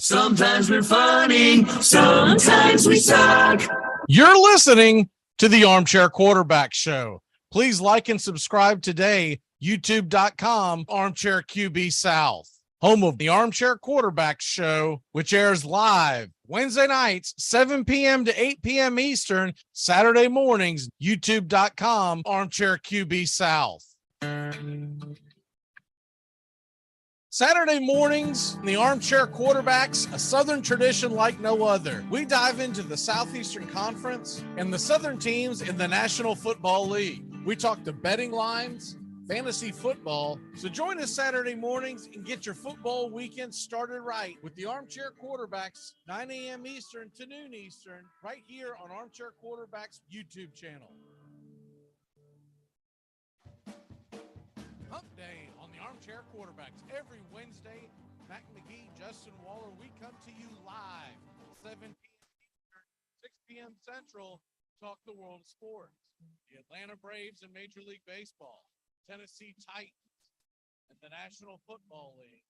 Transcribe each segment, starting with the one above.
Sometimes we're funny, sometimes we suck. You're listening to the Armchair Quarterback Show. Please like and subscribe today. YouTube.com, Armchair QB South, home of the Armchair Quarterback Show, which airs live Wednesday nights, 7 p.m. to 8 p.m. Eastern, Saturday mornings, YouTube.com, Armchair QB South. Saturday mornings, the Armchair Quarterbacks, a Southern tradition like no other. We dive into the Southeastern Conference and the Southern teams in the National Football League. We talk to betting lines, fantasy football. So join us Saturday mornings and get your football weekend started right with the Armchair Quarterbacks, 9 a.m. Eastern to noon Eastern, right here on Armchair Quarterbacks YouTube channel. Hump Day on the Armchair Quarterbacks. Every Wednesday, Magee, Justin Waller, we come to you live, 7 p.m. Eastern, 6 p.m. Central, talk the world of sports. The Atlanta Braves in Major League Baseball, Tennessee Titans, and the National Football League,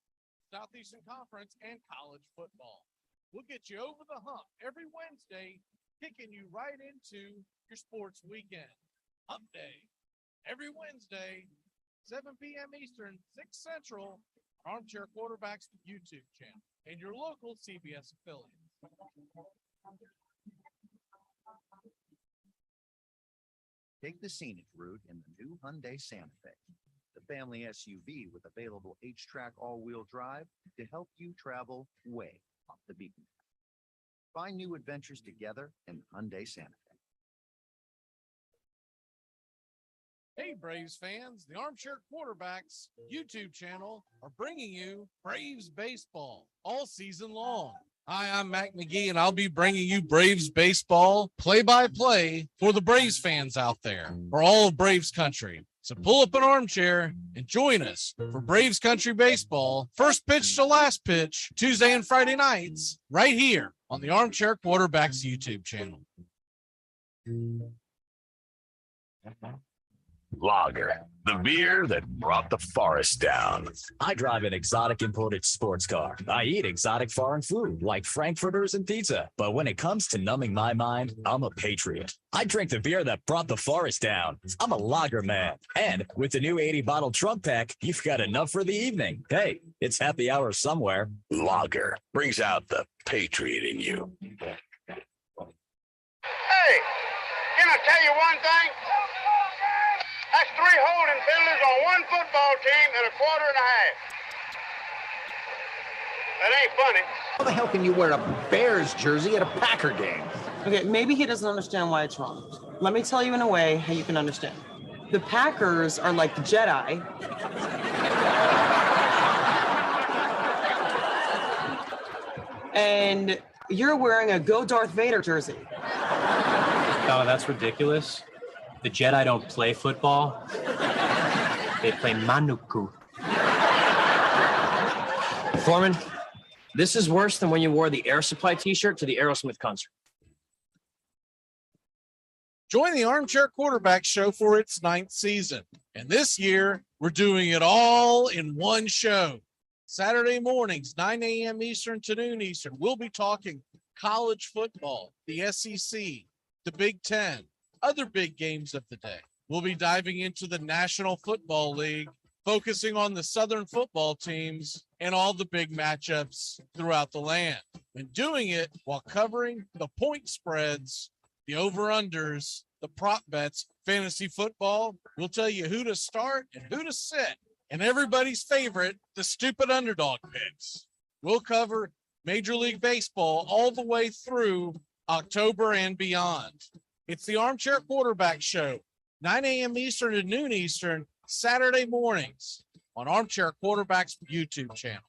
Southeastern Conference, and college football. We'll get you over the hump every Wednesday, kicking you right into your sports weekend. Hump Day, every Wednesday, 7 p.m. Eastern, 6 Central, Armchair Quarterbacks YouTube channel, and your local CBS affiliate. Take the scenic route in the new Hyundai Santa Fe, the family SUV with available H-Track all-wheel drive to help you travel way off the beaten path. Find new adventures together in Hyundai Santa Fe. Hey, Braves fans, the Armchair Quarterbacks YouTube channel are bringing you Braves baseball all season long. Hi, I'm Mac McGee, and I'll be bringing you Braves baseball play-by-play for the Braves fans out there, for all of Braves country. So pull up an armchair and join us for Braves country baseball, first pitch to last pitch, Tuesday and Friday nights, right here on the Armchair Quarterbacks YouTube channel. Lager, the beer that brought the forest down. I drive an exotic imported sports car. I eat exotic foreign food like frankfurters and pizza. But when it comes to numbing my mind, I'm a patriot. I drink the beer that brought the forest down. I'm a lager man. And with the new 80-bottle trunk pack, you've got enough for the evening. Hey, it's happy hour somewhere. Lager brings out the patriot in you. Hey, can I tell you one thing? That's 3 holding penalties on one football team in a quarter and a half. That ain't funny. How the hell can you wear a Bears jersey at a Packer game? Okay, maybe he doesn't understand why it's wrong. Let me tell you in a way how you can understand. The Packers are like the Jedi. And you're wearing a Go Darth Vader jersey. Oh, that's ridiculous. The Jedi don't play football. They play Manuku. Foreman, this is worse than when you wore the Air Supply t-shirt to the Aerosmith concert. Join the Armchair Quarterback Show for its 9th season. And this year, we're doing it all in one show. Saturday mornings, 9 a.m. Eastern to noon Eastern. We'll be talking college football, the SEC, the Big Ten, other big games of the day. We'll be diving into the National Football League, focusing on the Southern football teams and all the big matchups throughout the land, and doing it while covering the point spreads, the over-unders, the prop bets, fantasy football. We'll tell you who to start and who to sit, and everybody's favorite, the stupid underdog picks. We'll cover Major League Baseball all the way through October and beyond. It's the Armchair Quarterback Show, 9 a.m. Eastern to noon Eastern, Saturday mornings on Armchair Quarterback's YouTube channel.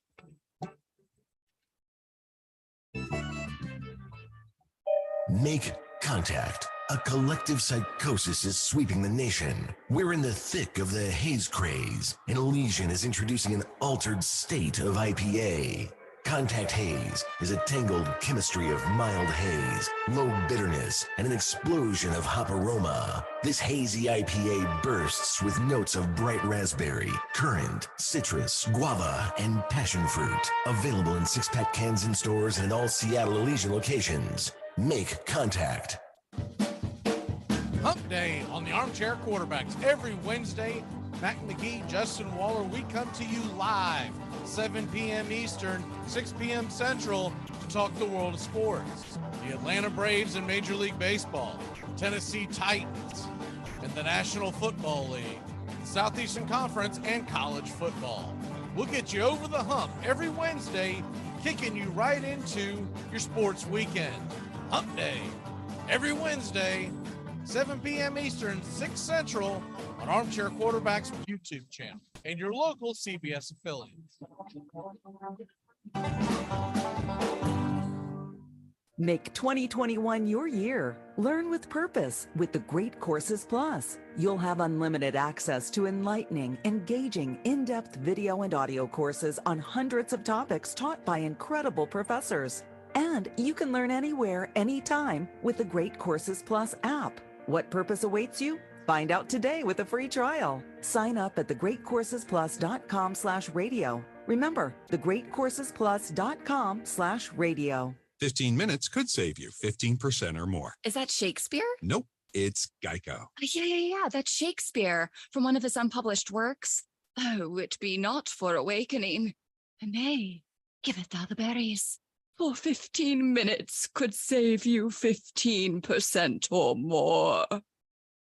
Make contact. A collective psychosis is sweeping the nation. We're in the thick of the haze craze, and Elysian is introducing an altered state of IPA. Contact Haze is a tangled chemistry of mild haze, low bitterness, and an explosion of hop aroma. This hazy IPA bursts with notes of bright raspberry, currant, citrus, guava, and passion fruit. Available in 6-pack cans in stores and all Seattle Elysian locations. Make contact. Hump Day on the Armchair Quarterbacks. Every Wednesday, Matt Magee, Justin Waller, we come to you live, 7 p.m. Eastern, 6 p.m. Central, to talk the world of sports. The Atlanta Braves in Major League Baseball, Tennessee Titans, and the National Football League, the Southeastern Conference, and college football. We'll get you over the hump every Wednesday, kicking you right into your sports weekend. Hump Day, every Wednesday, 7 p.m. Eastern, 6 Central, on Armchair Quarterbacks YouTube channel and your local CBS affiliate. Make 2021 your year. Learn with purpose with the Great Courses Plus. You'll have unlimited access to enlightening, engaging, in-depth video and audio courses on hundreds of topics taught by incredible professors. And you can learn anywhere, anytime with the Great Courses Plus app. What purpose awaits you? Find out today with a free trial. Sign up at thegreatcoursesplus.com/radio. Remember, thegreatcoursesplus.com/radio. 15 minutes could save you 15% or more. Is that Shakespeare? Nope, it's Geico. Yeah, that's Shakespeare from one of his unpublished works. Oh, it be not for awakening. Nay, give it thou the berries. For 15 minutes could save you 15% or more.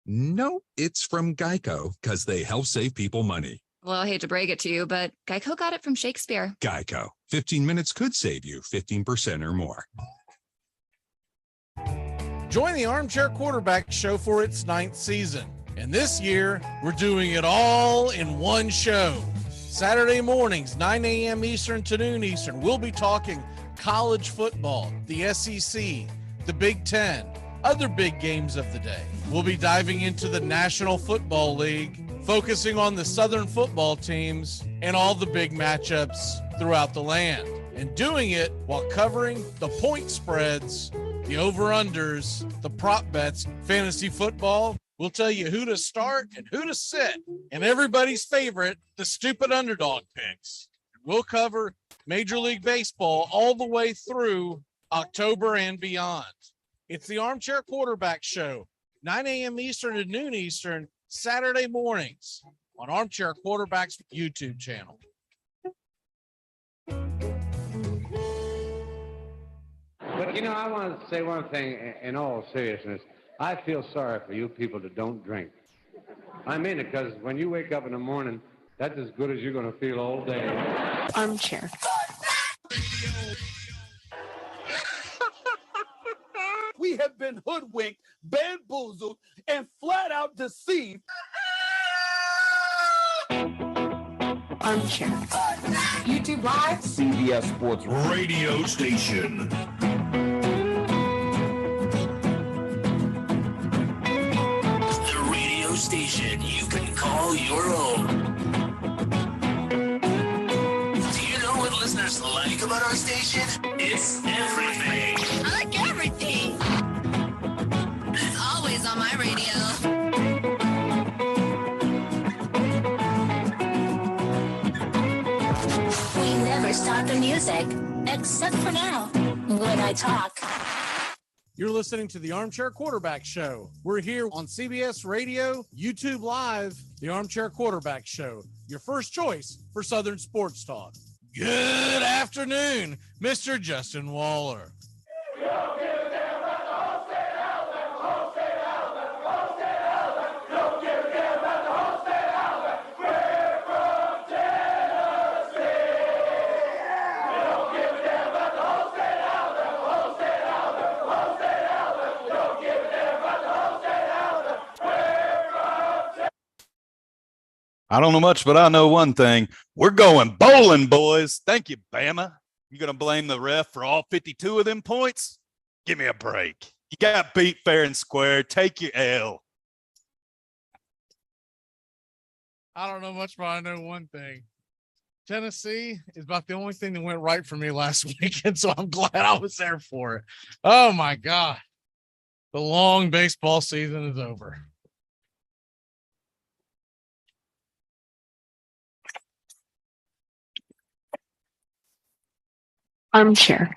No, it's from Geico, because they help save people money. Well, I hate to break it to you, but Geico got it from Shakespeare. Geico. 15 minutes could save you 15% or more. Join the Armchair Quarterback Show for its 9th season. And this year, we're doing it all in one show. Saturday mornings, 9 a.m. Eastern to noon Eastern, we'll be talking college football, the SEC, the Big Ten, other big games of the day. We'll be diving into the National Football League, focusing on the Southern football teams and all the big matchups throughout the land, and doing it while covering the point spreads, the over-unders, the prop bets, fantasy football. We'll tell you who to start and who to sit, and everybody's favorite, the stupid underdog picks. We'll cover Major League Baseball all the way through October and beyond. It's the Armchair Quarterback Show, 9 a.m. Eastern to noon Eastern, Saturday mornings on Armchair Quarterback's YouTube channel. But, you know, I want to say one thing in all seriousness. I feel sorry for you people that don't drink. I mean it, because when you wake up in the morning, that's as good as you're going to feel all day. Armchair. We have been hoodwinked, bamboozled, and flat out deceived. Armchair. YouTube Live. CBS Sports Radio station. The radio station you can call your own. Do you know what listeners like about our station? It's everything. I like everything. It's always on my radio. We never stop the music, except for now, when I talk. You're listening to the Armchair Quarterback Show. We're here on CBS Radio, YouTube Live, the Armchair Quarterback Show, your first choice for Southern sports talk. Good afternoon, Mr. Justin Waller. I don't know much, but I know one thing. We're going bowling, boys. Thank you, Bama. You going to blame the ref for all 52 of them points? Give me a break. You got beat fair and square. Take your L. I don't know much, but I know one thing. Tennessee is about the only thing that went right for me last weekend, so I'm glad I was there for it. Oh my God. The long baseball season is over. Armchair.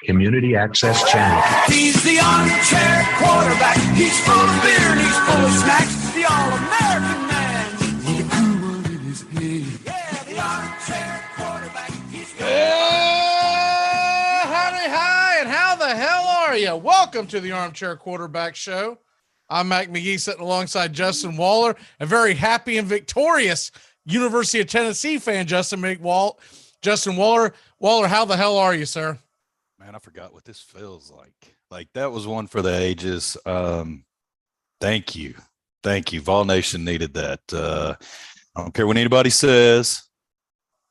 Community Access Channel. He's the armchair quarterback. He's full of beer and he's full of snacks. The all-American man. With a cool one in his head. Yeah, the armchair quarterback. Howdy, hi, and how the hell are you? Welcome to the Armchair Quarterback Show. I'm Magee sitting alongside Justin Waller, a very happy and victorious University of Tennessee fan, Justin Waller. Waller, how the hell are you, sir? Man, I forgot what this feels like. Like, that was one for the ages. Thank you. Vol Nation needed that. I don't care what anybody says.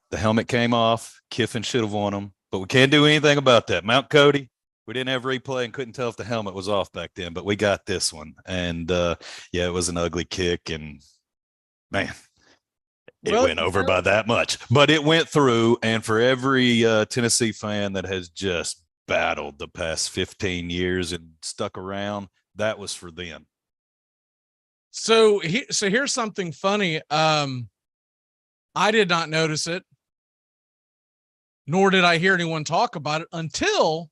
The helmet came off. Kiffin should have won them, but we can't do anything about that. Mount Cody, we didn't have replay and couldn't tell if the helmet was off back then, but we got this one. And yeah, it was an ugly kick, and man, it went over by that much, but it went through. And for every Tennessee fan that has just battled the past 15 years and stuck around, that was for them. So here's something funny. I did not notice it, nor did I hear anyone talk about it until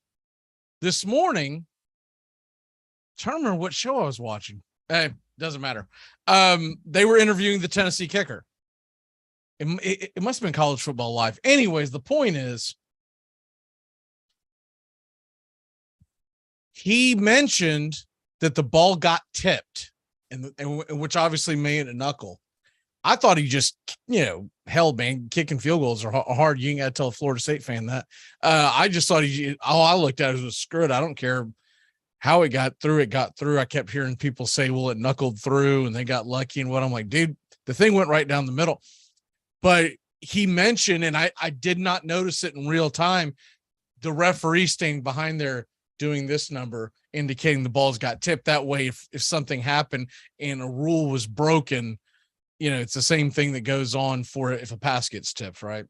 this morning. I'm trying to remember what show I was watching. Hey, doesn't matter. They were interviewing the Tennessee kicker. It must have been College Football Live. Anyways, the point is, he mentioned that the ball got tipped, and which obviously made a knuckle. I thought he just, hell, man, kicking field goals are hard. You ain't got to tell a Florida State fan that. I just thought I looked at it as screw it. I don't care how it got through. It got through. I kept hearing people say, well, it knuckled through and they got lucky and what. I'm like, dude, the thing went right down the middle. But he mentioned, and I did not notice it in real time, the referee staying behind there doing this number, indicating the balls got tipped. That way, if something happened and a rule was broken, it's the same thing that goes on for if a pass gets tipped, right?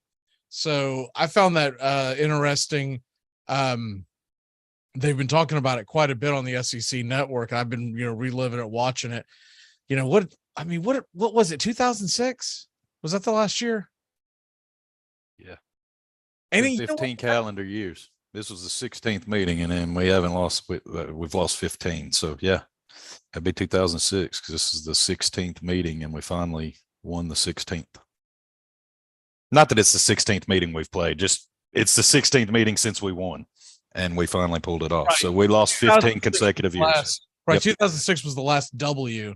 So I found that interesting. They've been talking about it quite a bit on the SEC network. I've been, reliving it, watching it. What was it? 2006? Was that the last year? Yeah. And 15 calendar years. This was the 16th meeting, and then we haven't lost. We've lost 15. So yeah, that'd be 2006 because this is the 16th meeting, and we finally won the 16th. Not that it's the 16th meeting we've played, just it's the 16th meeting since we won, and we finally pulled it off. Right. So we lost 15 consecutive years. Right, yep. 2006 was the last W.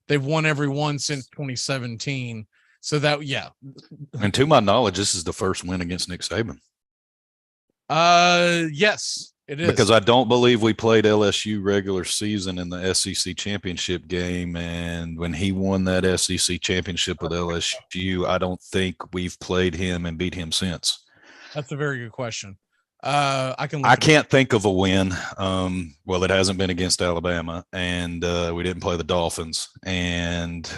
They've won every one since 2017. So that, yeah. And to my knowledge, this is the first win against Nick Saban. Yes, it is. Because I don't believe we played LSU regular season in the SEC championship game. And when he won that SEC championship with LSU, I don't think we've played him and beat him since. That's a very good question. I can't think of a win. Well, it hasn't been against Alabama, and we didn't play the Dolphins, and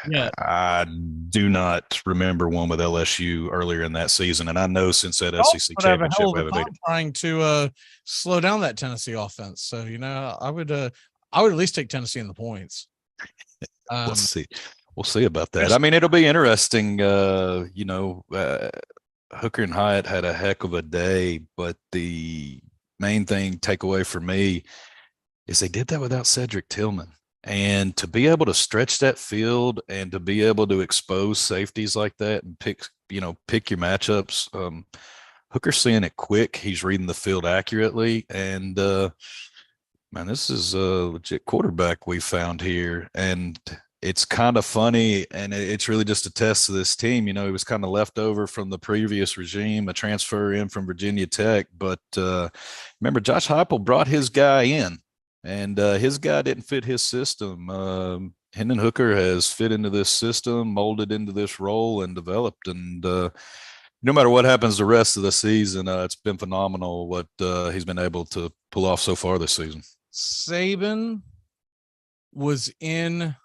yeah, I do not remember one with LSU earlier in that season. And I know since that SEC championship, we haven't beat it. Trying to slow down that Tennessee offense. So I would at least take Tennessee in the points. We'll see about that. I mean, it'll be interesting. Hooker and Hyatt had a heck of a day, but the main takeaway for me is they did that without Cedric Tillman. And to be able to stretch that field and to be able to expose safeties like that and pick your matchups, Hooker's seeing it quick. He's reading the field accurately. And, man, this is a legit quarterback we found here. And it's kind of funny, and it's really just a test of this team. He was kind of left over from the previous regime, a transfer in from Virginia Tech. But remember, Josh Heupel brought his guy in, and his guy didn't fit his system. Hendon Hooker has fit into this system, molded into this role, and developed. And no matter what happens the rest of the season, it's been phenomenal what he's been able to pull off so far this season. Saban was in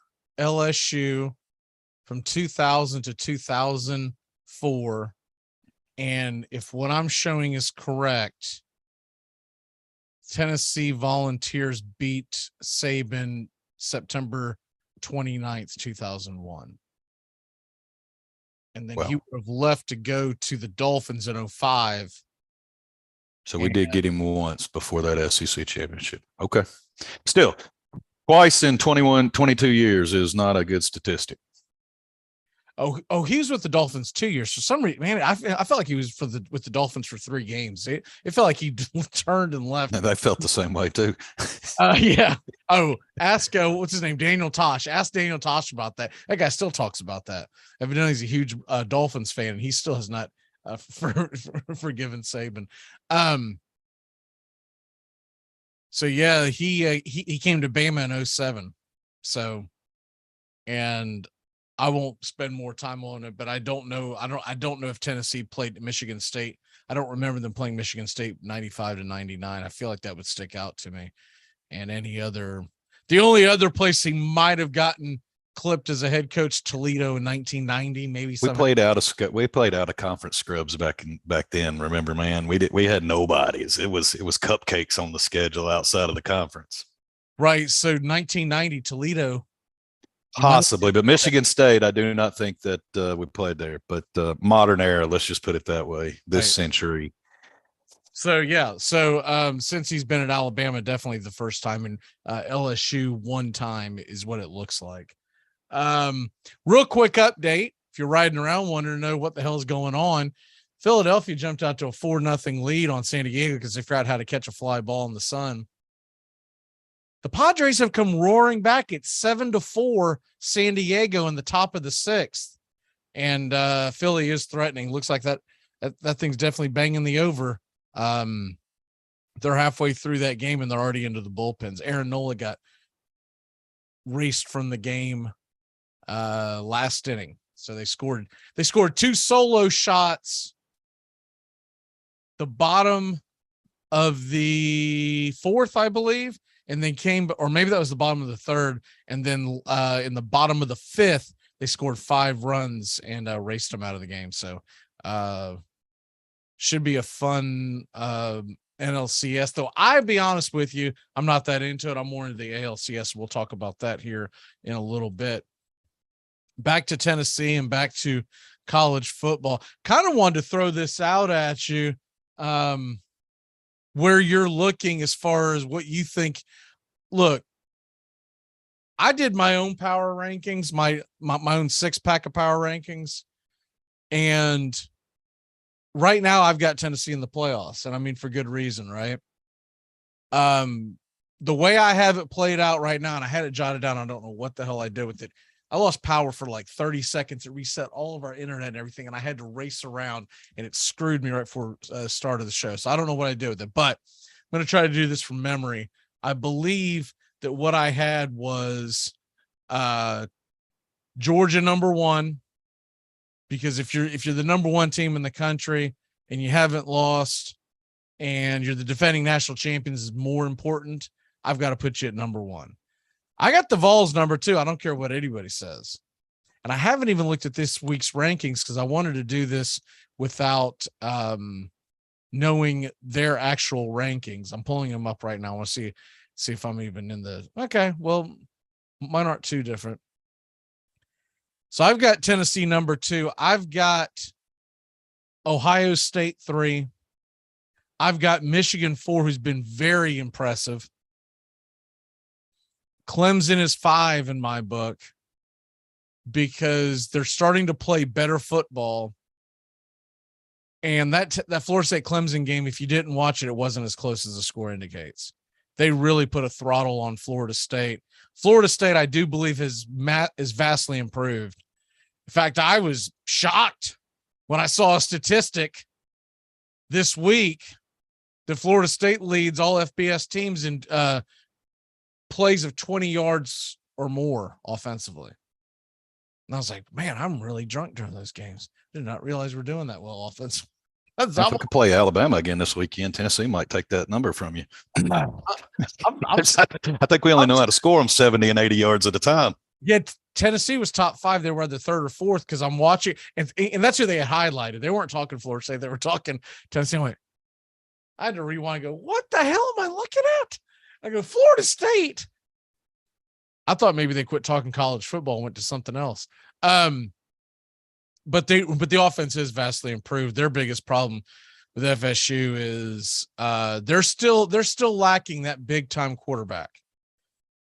LSU from 2000 to 2004 And if what I'm showing is correct, Tennessee Volunteers beat Saban September 29th, 2001. And then he would have left to go to the Dolphins in 05. So we did get him once before that SEC championship. Okay. Still, twice in 22 years is not a good statistic. Oh, he was with the Dolphins 2 years. For some reason, man, I felt like he was with the Dolphins for 3 games. It felt like he turned and left. And they felt the same way too. Yeah. Oh, ask what's his name, Daniel Tosh. Ask Daniel Tosh about that. That guy still talks about that. Evidently, he's a huge Dolphins fan, and he still has not forgiven Saban. So yeah, he came to Bama in 07. So, and I won't spend more time on it, but I don't know. I don't know if Tennessee played Michigan State. I don't remember them playing Michigan State 95 to 99. I feel like that would stick out to me. And the only other place he might have gotten clipped as a head coach, Toledo in 1990, maybe. We played out of conference scrubs back then. Remember, man, we had nobodies. It was cupcakes on the schedule outside of the conference. Right. So 1990 Toledo. Possibly, but Michigan State, I do not think that we played there. But modern era, let's just put it that way, this century. So, yeah. So since he's been at Alabama, definitely the first time, and LSU one time is what it looks like. Real quick update. If you're riding around wanting to know what the hell is going on, Philadelphia jumped out to a 4-0 lead on San Diego because they figured out how to catch a fly ball in the sun. The Padres have come roaring back. It's 7-4 San Diego in the top of the 6th. And Philly is threatening. Looks like that thing's definitely banging the over. They're halfway through that game and they're already into the bullpens. Aaron Nola got raced from the game last inning. So they scored 2 solo shots. The bottom of the 4th, I believe. And then or maybe that was the bottom of the 3rd. And then in the bottom of the 5th, they scored 5 runs and raced them out of the game. So should be a fun NLCS. Though I'll be honest with you, I'm not that into it. I'm more into the ALCS. We'll talk about that here in a little bit. Back to Tennessee and back to college football. Kind of wanted to throw this out at you. Where you're looking as far as what you think. Look, I did my own power rankings, my own 6-pack of power rankings. And right now I've got Tennessee in the playoffs, and I mean, for good reason, right? The way I have it played out right now, and I had it jotted down. I don't know what the hell I did with it. I lost power for like 30 seconds. It reset all of our internet and everything, and I had to race around, and it screwed me right before start of the show. So I don't know what I did with it, but I'm going to try to do this from memory. I believe that what I had was Georgia #1, because if you're the #1 team in the country and you haven't lost and you're the defending national champions is more important, I've got to put you at #1. I got the Vols #2. I don't care what anybody says. And I haven't even looked at this week's rankings because I wanted to do this without knowing their actual rankings. I'm pulling them up right now. I want to see if I'm even in the – okay, well, mine aren't too different. So I've got Tennessee #2. I've got Ohio State 3. I've got Michigan 4, who's been very impressive. Clemson is 5 in my book because they're starting to play better football. And that Florida State Clemson game, if you didn't watch it, it wasn't as close as the score indicates. They really put a throttle on Florida State. Florida State, I do believe, is vastly improved. In fact, I was shocked when I saw a statistic this week that Florida State leads all FBS teams in plays of 20 yards or more offensively. And I was like, man, I'm really drunk during those games. Did not realize we're doing that well offensively. If we could play Alabama again this weekend, Tennessee might take that number from you. I think we only know how to score them 70 and 80 yards at a time. Yet Tennessee was top 5. They were either third or fourth because I'm watching, and that's who they had highlighted. They weren't talking Florida State. They were talking Tennessee. I had to rewind and go, what the hell am I looking at? I go, Florida State. I thought maybe they quit talking college football and went to something else. But the offense is vastly improved. Their biggest problem with FSU is they're still lacking that big time quarterback.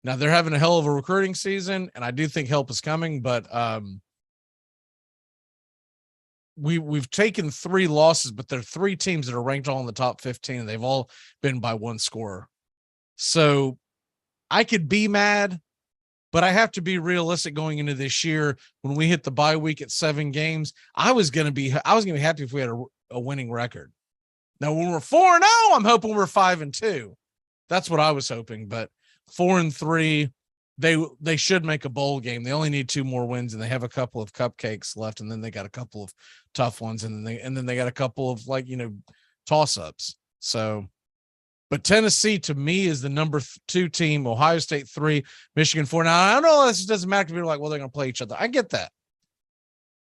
Now they're having a hell of a recruiting season, and I do think help is coming, but we've taken 3 losses, but there are 3 teams that are ranked all in the top 15, and they've all been by 1 scorer. So I could be mad, but I have to be realistic going into this year. When we hit the bye week at 7 games, I was going to be happy if we had a winning record. Now, when we're 4-0, I'm hoping we're 5-2. That's what I was hoping. But 4-3, they should make a bowl game. They only need 2 more wins, and they have a couple of cupcakes left, and then they got a couple of tough ones, and then they got a couple of toss-ups. So. But Tennessee, to me, is the number 2 team. Ohio State 3, Michigan 4. Now, I know this doesn't matter to people like, well, they're going to play each other. I get that.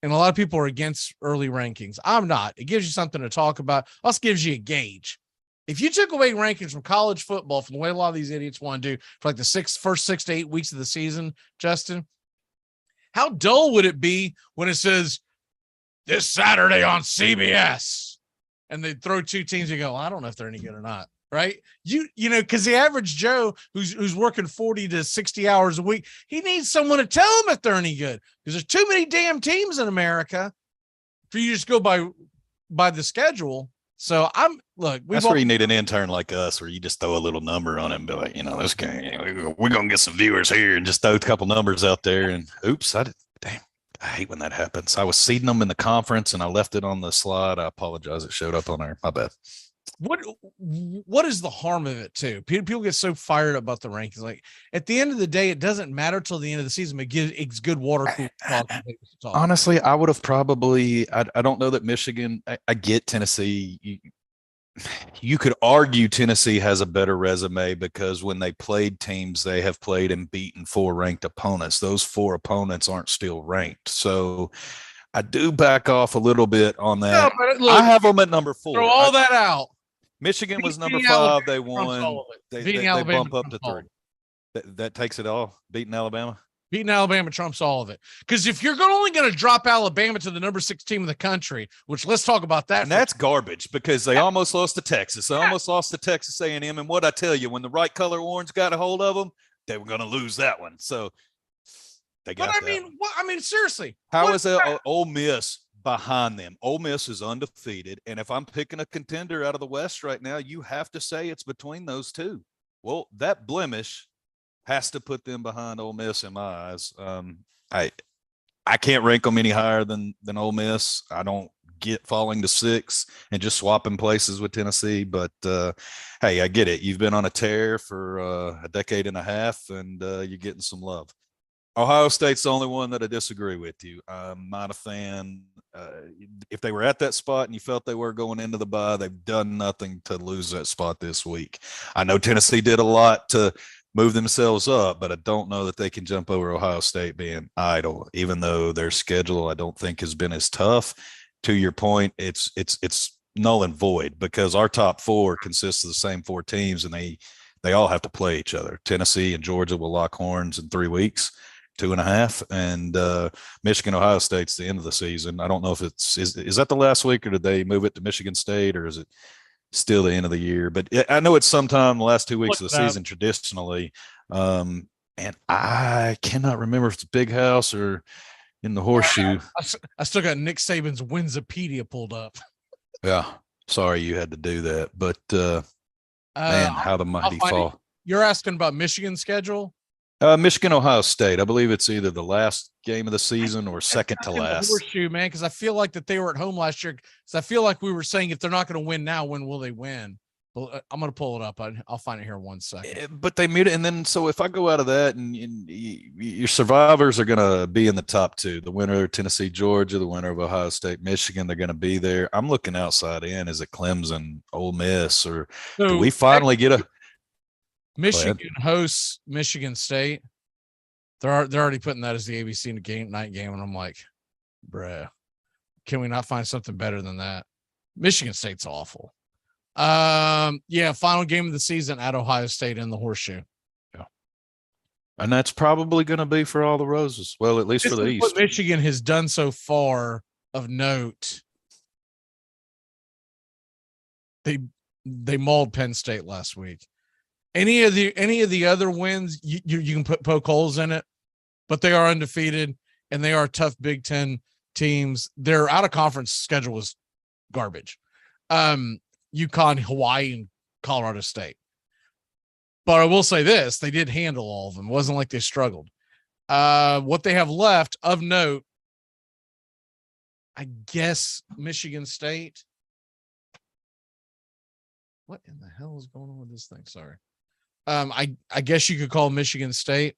And a lot of people are against early rankings. I'm not. It gives you something to talk about. Also gives you a gauge. If you took away rankings from college football, from the way a lot of these idiots want to do for like the first 6 to 8 weeks of the season, Justin, how dull would it be when it says this Saturday on CBS and they throw 2 teams and you go, well, I don't know if they're any good or not. Right. Because the average Joe who's working 40 to 60 hours a week, he needs someone to tell him if they're any good, because there's too many damn teams in America for you to just go by the schedule. So that's where you need an intern like us, where you just throw a little number on it and be like, this guy, we're going to get some viewers here, and just throw a couple numbers out there. And oops, I hate when that happens. I was seeding them in the conference and I left it on the slide. I apologize. It showed up on there. My bad. What is the harm of it too? People get so fired up about the rankings. Like at the end of the day, it doesn't matter till the end of the season. But it's good water cool talk. Honestly, I would have probably. I don't know that Michigan. I get Tennessee. You could argue Tennessee has a better resume because when they played teams, they have played and beaten 4 ranked opponents. Those 4 opponents aren't still ranked. So I do back off a little bit on that. No, look, I have them at number 4. Throw all that out. Michigan was number 5. They won. They bump up to 3. That takes it all. Beating Alabama trumps all of it. Because if you're only going to drop Alabama to the number 6 team in the country, which let's talk about that. And that's garbage because they almost lost to Texas. They almost lost to Texas A&M. And what I tell you, when the right color orange got a hold of them, they were going to lose that one. So they got that. Seriously. How is Ole Miss behind them? Ole Miss is undefeated, and if I'm picking a contender out of the West right now, you have to say it's between those 2. Well, that blemish has to put them behind Ole Miss in my eyes. I can't rank them any higher than Ole Miss. I don't get falling to 6 and just swapping places with Tennessee, but hey, I get it. You've been on a tear for a decade and a half, and you're getting some love. Ohio State's the only one that I disagree with you. I'm not a fan. If they were at that spot and you felt they were going into the bye, they've done nothing to lose that spot this week. I know Tennessee did a lot to move themselves up, but I don't know that they can jump over Ohio State being idle, even though their schedule I don't think has been as tough. To your point, it's null and void because our top 4 consists of the same 4 teams, and they all have to play each other. Tennessee and Georgia will lock horns in 3 weeks. 2.5, and Michigan, Ohio State's the end of the season. I don't know if is that the last week, or did they move it to Michigan State, or is it still the end of the year? But I know it's sometime the last 2 weeks of the season traditionally. And I cannot remember if it's Big House or in the Horseshoe. I still got Nick Saban's Winsipedia pulled up. Yeah, sorry you had to do that, but man, how the mighty fall. You're asking about Michigan's schedule? Michigan, Ohio State. I believe it's either the last game of the season or second to last. Horseshoe, man, because I feel like that they were at home last year. Because I feel like we were saying if they're not going to win now, when will they win? Well, I'm going to pull it up. I'll find it here in 1 second. But they made it, and then so if I go out of that, and your survivors are going to be in the top 2. The winner of Tennessee, Georgia, the winner of Ohio State, Michigan, they're going to be there. I'm looking outside in. Is it Clemson, Ole Miss, or do we finally get a – Michigan hosts Michigan State. They're already putting that as the ABC night game, and I'm like, bruh, can we not find something better than that? Michigan State's awful. Yeah, final game of the season at Ohio State in the Horseshoe. Yeah. And that's probably going to be for all the roses. Well, at least for the East. What Michigan has done so far of note. They mauled Penn State last week. Any of the other wins, you can poke holes in it, but they are undefeated and they are tough Big Ten teams. Their out of conference schedule was garbage. UConn, Hawaii, and Colorado State. But I will say this, they did handle all of them. It wasn't like they struggled. What they have left of note, I guess Michigan State. What in the hell is going on with this thing? Sorry. I guess you could call Michigan State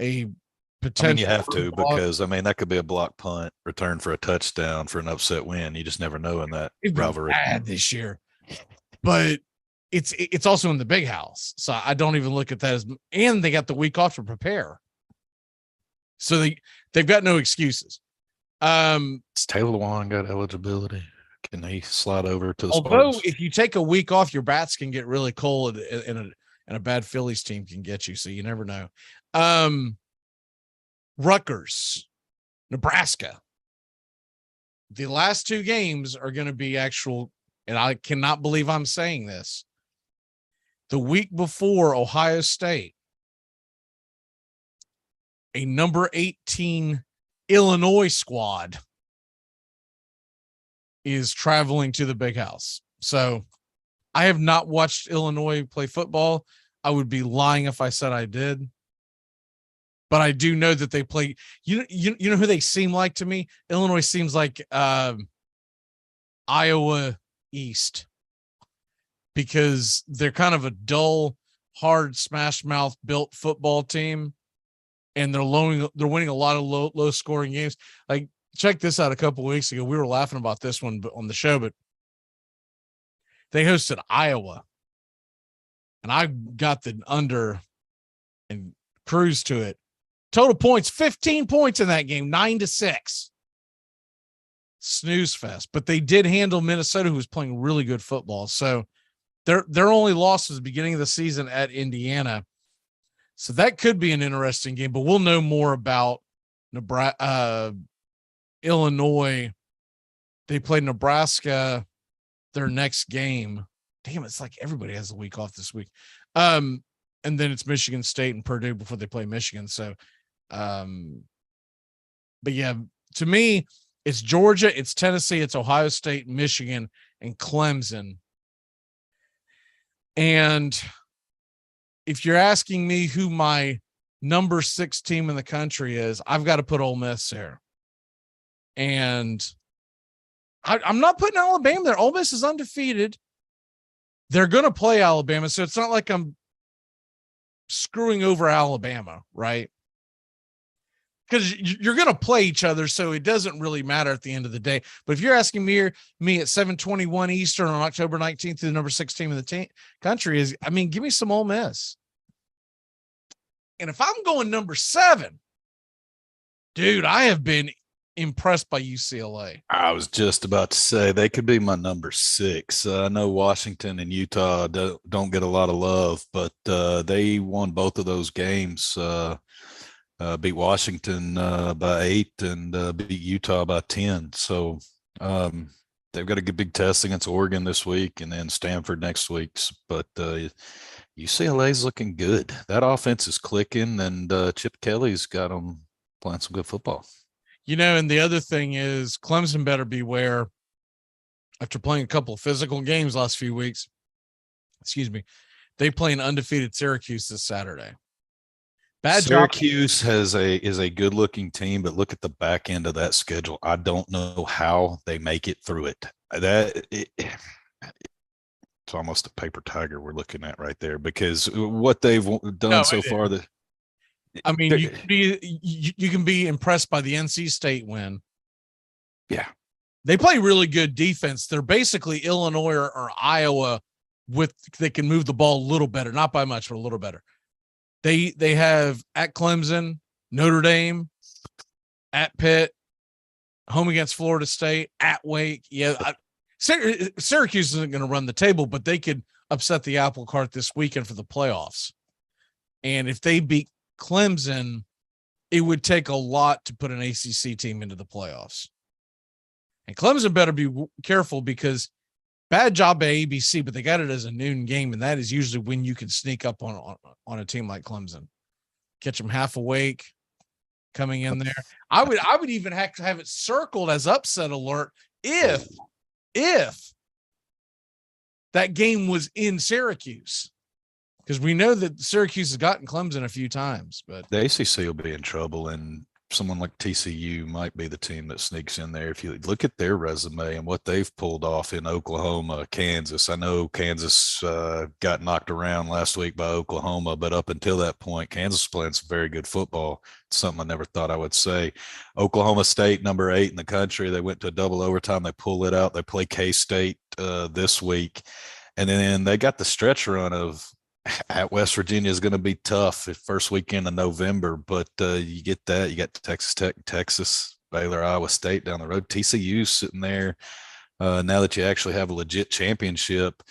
a potential. I mean, you have to, because that could be a block punt return for a touchdown for an upset win. You just never know in that rivalry. Bad this year, but it's also in the big house, so I don't even look at that as. And they got the week off to prepare, so they've got no excuses. It's Taylor Lewan got eligibility. Can he slide over to the Although Spartans? If you take a week off, your bats can get really cold, and a bad Phillies team can get you. So you never know. Rutgers, Nebraska. The last two games are going to be actual, and I cannot believe I'm saying this. The week before Ohio State, a number 18 Illinois squad is traveling to the big house. So I have not watched Illinois play football. I would be lying if I said I did. But I do know that they play. You know who they seem like to me? Illinois seems like Iowa East, because they're kind of a dull, hard, smash mouth built football team, and they're winning a lot of low scoring games. Like, check this out. A couple of weeks ago, we were laughing about this one on the show, but they hosted Iowa, and I got the under and cruised to it. Total points, 15 points in that game, 9-6. Snooze fest. But they did handle Minnesota, who was playing really good football. So their only loss was the beginning of the season at Indiana. So that could be an interesting game, but we'll know more about Illinois. They played Nebraska their next game. Damn, it's like everybody has a week off this week. And then it's Michigan State and Purdue before they play Michigan. So, but yeah, to me, it's Georgia, it's Tennessee, it's Ohio State, Michigan, and Clemson. And if you're asking me who my number 6 team in the country is, I've got to put Ole Miss there. And I'm not putting Alabama there. Ole Miss is undefeated. They're going to play Alabama, so it's not like I'm screwing over Alabama, right? Because you're going to play each other, so it doesn't really matter at the end of the day. But if you're asking me at 7:21 Eastern on October 19th, the number 6 team in the country is, give me some Ole Miss. And if I'm going number 7, dude, I have been impressed by UCLA. I was just about to say they could be my number 6. I know Washington and Utah don't get a lot of love, but they won both of those games. Beat Washington by 8 and beat Utah by 10. So they've got a good big test against Oregon this week and then Stanford next week. But UCLA's looking good. That offense is clicking, and Chip Kelly's got them playing some good football. And the other thing is Clemson better beware after playing a couple of physical games last few weeks. Excuse me. They play an undefeated Syracuse this Saturday. Syracuse is a good looking team, but look at the back end of that schedule. I don't know how they make it through it. It's almost a paper tiger we're looking at right there, because what they've done so far. You can be impressed by the NC State win. Yeah. They play really good defense. They're basically Illinois or Iowa they can move the ball a little better, not by much, but a little better. They have at Clemson, Notre Dame, at Pitt, home against Florida State, at Wake. Yeah, Syracuse isn't going to run the table, but they could upset the apple cart this weekend for the playoffs. And if they beat Clemson, it would take a lot to put an ACC team into the playoffs. And Clemson better be careful because bad job by ABC, but they got it as a noon game, and that is usually when you can sneak up on a team like Clemson. Catch them half awake, coming in there. I would even have to have it circled as upset alert if that game was in Syracuse, because we know that Syracuse has gotten Clemson a few times. But the ACC will be in trouble, and someone like TCU might be the team that sneaks in there. If you look at their resume and what they've pulled off in Oklahoma, Kansas. I know Kansas got knocked around last week by Oklahoma, but up until that point, Kansas was playing some very good football. It's something I never thought I would say. Oklahoma State, number 8 in the country. They went to a double overtime. They pull it out. They play K-State this week. And then they got the stretch run of at West Virginia is going to be tough the first weekend of November, but you get that. You got Texas Tech, Texas, Baylor, Iowa State down the road. TCU sitting there. Now that you actually have a legit championship,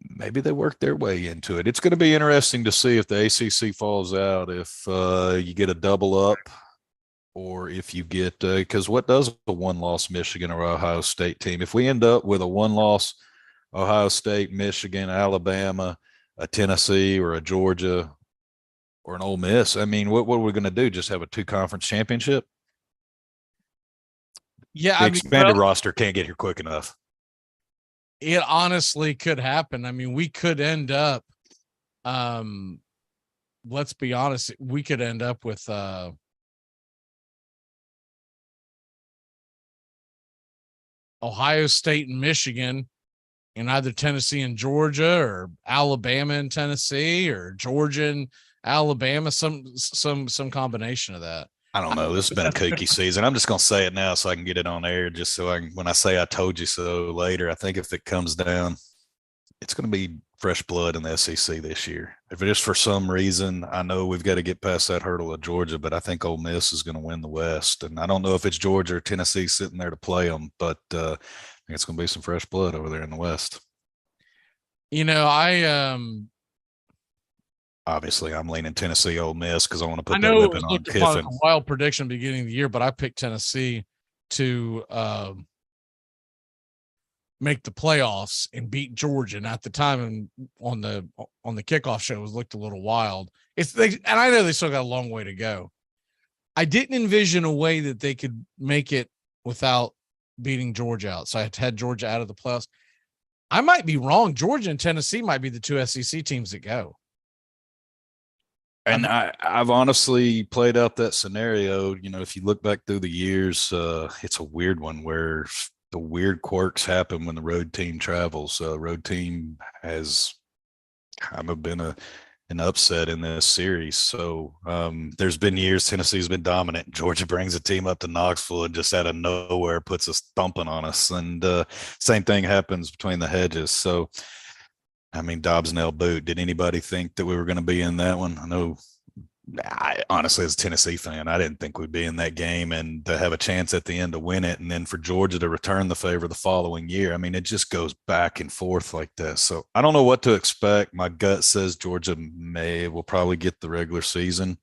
maybe they work their way into it. It's going to be interesting to see if the ACC falls out, if you get a double up, or if you get because what does a one-loss Michigan or Ohio State team? If we end up with a one-loss Ohio State, Michigan, Alabama, a Tennessee, or a Georgia, or an Ole Miss, I mean, what are we going to do? Just have a 2-conference championship? Yeah, the expanded roster can't get here quick enough. It honestly could happen. I mean, we could end up, let's be honest, we could end up with Ohio State and Michigan in either Tennessee and Georgia, or Alabama and Tennessee, or Georgia and Alabama, some combination of that. I don't know. This has been a kooky season. I'm just going to say it now so I can get it on air, just so when I say I told you so later, I think if it comes down, it's going to be fresh blood in the SEC this year. If it is for some reason, I know we've got to get past that hurdle of Georgia, but I think Ole Miss is going to win the West. And I don't know if it's Georgia or Tennessee sitting there to play them, but I think it's going to be some fresh blood over there in the West. You know, obviously I'm leaning Tennessee, Ole Miss, because I want to put that whipping on Kiffin. A wild prediction beginning of the year, but I picked Tennessee to make the playoffs and beat Georgia. And at the time on the kickoff show, it looked a little wild. And I know they still got a long way to go. I didn't envision a way that they could make it without beating Georgia out. So I had Georgia out of the playoffs. I might be wrong. Georgia and Tennessee might be the 2 SEC teams that go. And I've honestly played out that scenario. You know, if you look back through the years, it's a weird one where the weird quirks happen when the road team travels. Road team has kind of been an upset in this series. So there's been years Tennessee's been dominant. Georgia brings a team up to Knoxville and just out of nowhere puts a thumping on us. And same thing happens between the hedges. So, I mean, Dobbs nail boot. Did anybody think that we were going to be in that one? I know. I honestly, as a Tennessee fan, I didn't think we'd be in that game and to have a chance at the end to win it. And then for Georgia to return the favor the following year. I mean, it just goes back and forth like this. So I don't know what to expect. My gut says Georgia will probably get the regular season.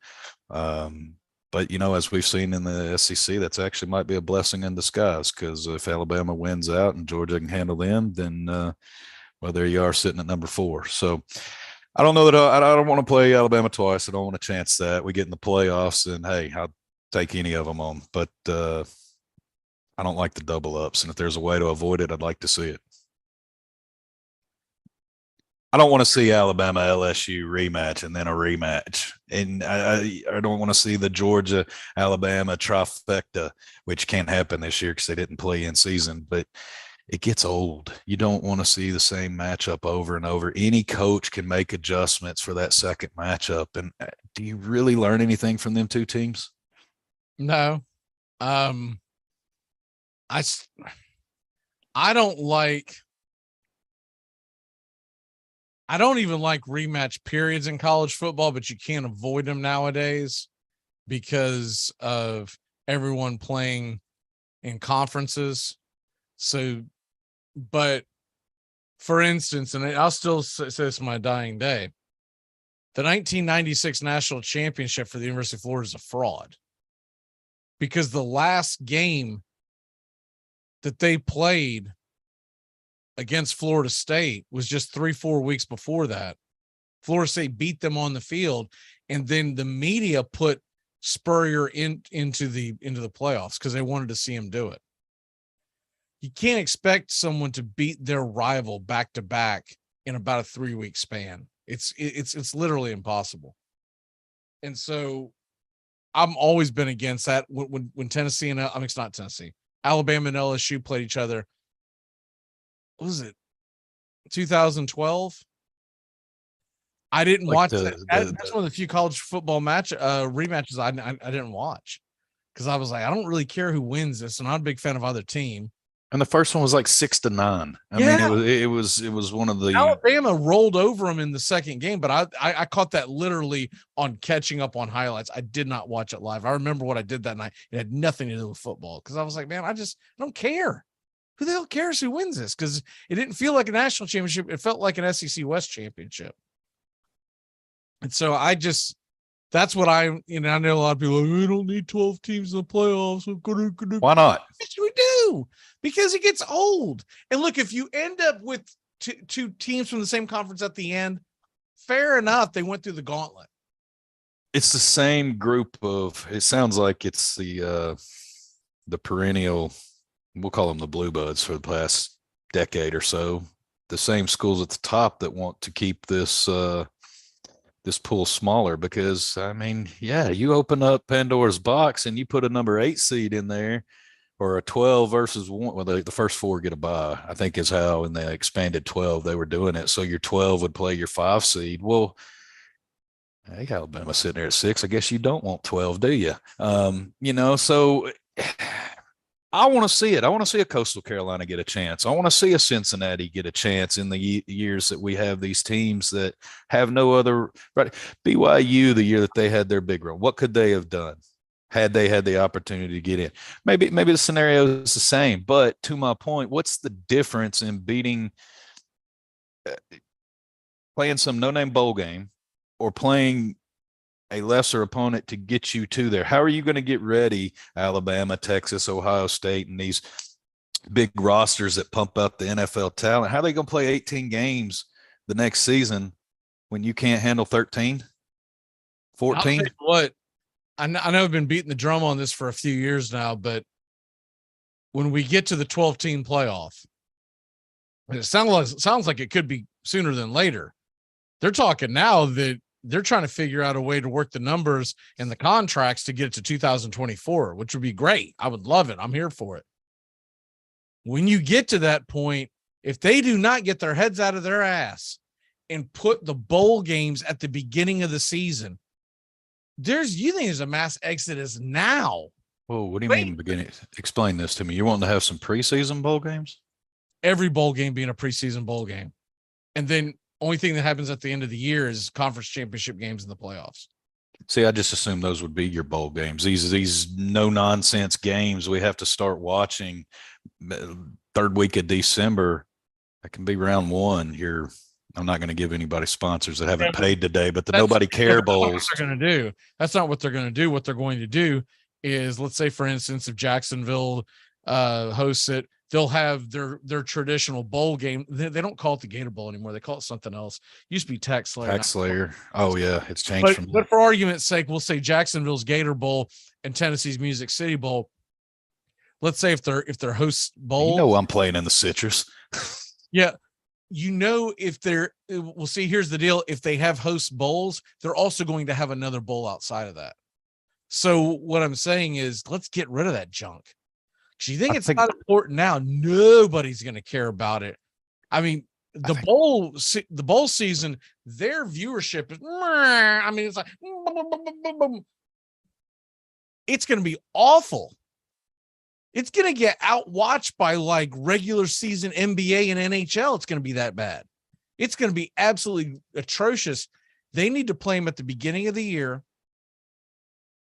But, you know, as we've seen in the SEC, that's actually might be a blessing in disguise, because if Alabama wins out and Georgia can handle them, then, well, there you are sitting at number 4. So I don't know that I don't want to play Alabama twice. I don't want to chance that. We get in the playoffs and, hey, I'll take any of them on. But I don't like the double ups. And if there's a way to avoid it, I'd like to see it. I don't want to see Alabama LSU rematch and then a rematch. And I don't want to see the Georgia Alabama trifecta, which can't happen this year because they didn't play in season. But it gets old. You don't want to see the same matchup over and over. Any coach can make adjustments for that second matchup. And do you really learn anything from them two teams? No. I don't like I don't even like rematch periods in college football, but you can't avoid them nowadays because of everyone playing in conferences. So, but for instance, and I'll still say this my dying day, the 1996 national championship for the University of Florida is a fraud because the last game that they played against Florida State was just 3-4 weeks before that. Florida State beat them on the field, and then the media put Spurrier into the playoffs because they wanted to see him do it. You can't expect someone to beat their rival back to back in about a 3-week span. It's literally impossible. And so I've always been against that. When Tennessee and it's not Tennessee, Alabama and LSU played each other. What was it? 2012. I didn't watch that. That's one of the few college football rematches I didn't watch because I was like, I don't really care who wins this. I'm not a big fan of either team. And the first one was like 6-9. I mean, it was one of the Alabama rolled over them in the second game, but I caught that literally on catching up on highlights. I did not watch it live. I remember what I did that night. It had nothing to do with football because I was like, man, I don't care. Who the hell cares who wins this? Because it didn't feel like a national championship. It felt like an SEC West championship. And so that's what I know a lot of people are like, we don't need 12 teams in the playoffs. Why not? Yes, we do, because it gets old. And look, if you end up with two teams from the same conference at the end, fair enough. They went through the gauntlet. It's the same group of, it sounds like it's the perennial, we'll call them the Blue Buds for the past decade or so. The same schools at the top that want to keep this pool smaller because, I mean, yeah, you open up Pandora's box and you put a number 8 seed in there or a 12 versus 1. Well, the first 4 get a bye, I think is how in the expanded 12 they were doing it. So your 12 would play your 5 seed. Well, hey, Alabama sitting there at 6. I guess you don't want 12, do you? So I want to see it. I want to see a Coastal Carolina get a chance. I want to see a Cincinnati get a chance in the years that we have these teams that have no other. Right? BYU, the year that they had their big run, what could they have done had they had the opportunity to get in? Maybe the scenario is the same. But to my point, what's the difference in playing some no-name bowl game or playing a lesser opponent to get you to there? How are you going to get ready, Alabama, Texas, Ohio State, and these big rosters that pump up the NFL talent? How are they going to play 18 games the next season when you can't handle 13, 14? I'll tell you what, I know I've been beating the drum on this for a few years now, but when we get to the 12-team playoff, it sounds like it could be sooner than later. They're talking now that they're trying to figure out a way to work the numbers and the contracts to get it to 2024, which would be great. I would love it. I'm here for it. When you get to that point, if they do not get their heads out of their ass and put the bowl games at the beginning of the season, you think there's a mass exodus now. Whoa, what do you mean beginning? Explain this to me. You're wanting to have some preseason bowl games? Every bowl game being a preseason bowl game. And then only thing that happens at the end of the year is conference championship games in the playoffs. See, I just assumed those would be your bowl games. These no nonsense games we have to start watching third week of December. That can be round 1 here. I'm not going to give anybody sponsors that haven't paid today, but the nobody care bowls. That's not what they're going to do. That's not what they're going to do. What they're going to do is, let's say, for instance, if Jacksonville hosts it, they'll have their traditional bowl game. They don't call it the Gator Bowl anymore. They call it something else. It used to be Tax Slayer. Tax Slayer. Oh yeah, it's changed but for argument's sake, we'll say Jacksonville's Gator Bowl and Tennessee's Music City Bowl. Let's say if they're host bowl. I'm playing in the Citrus. Yeah. We'll see, here's the deal. If they have host bowls, they're also going to have another bowl outside of that. So what I'm saying is, let's get rid of that junk. Because you think it's not important now, nobody's going to care about it. I mean, the bowl season, their viewership is, I mean, it's like, it's going to be awful. It's going to get outwatched by like regular season NBA and NHL. It's going to be that bad. It's going to be absolutely atrocious. They need to play them at the beginning of the year.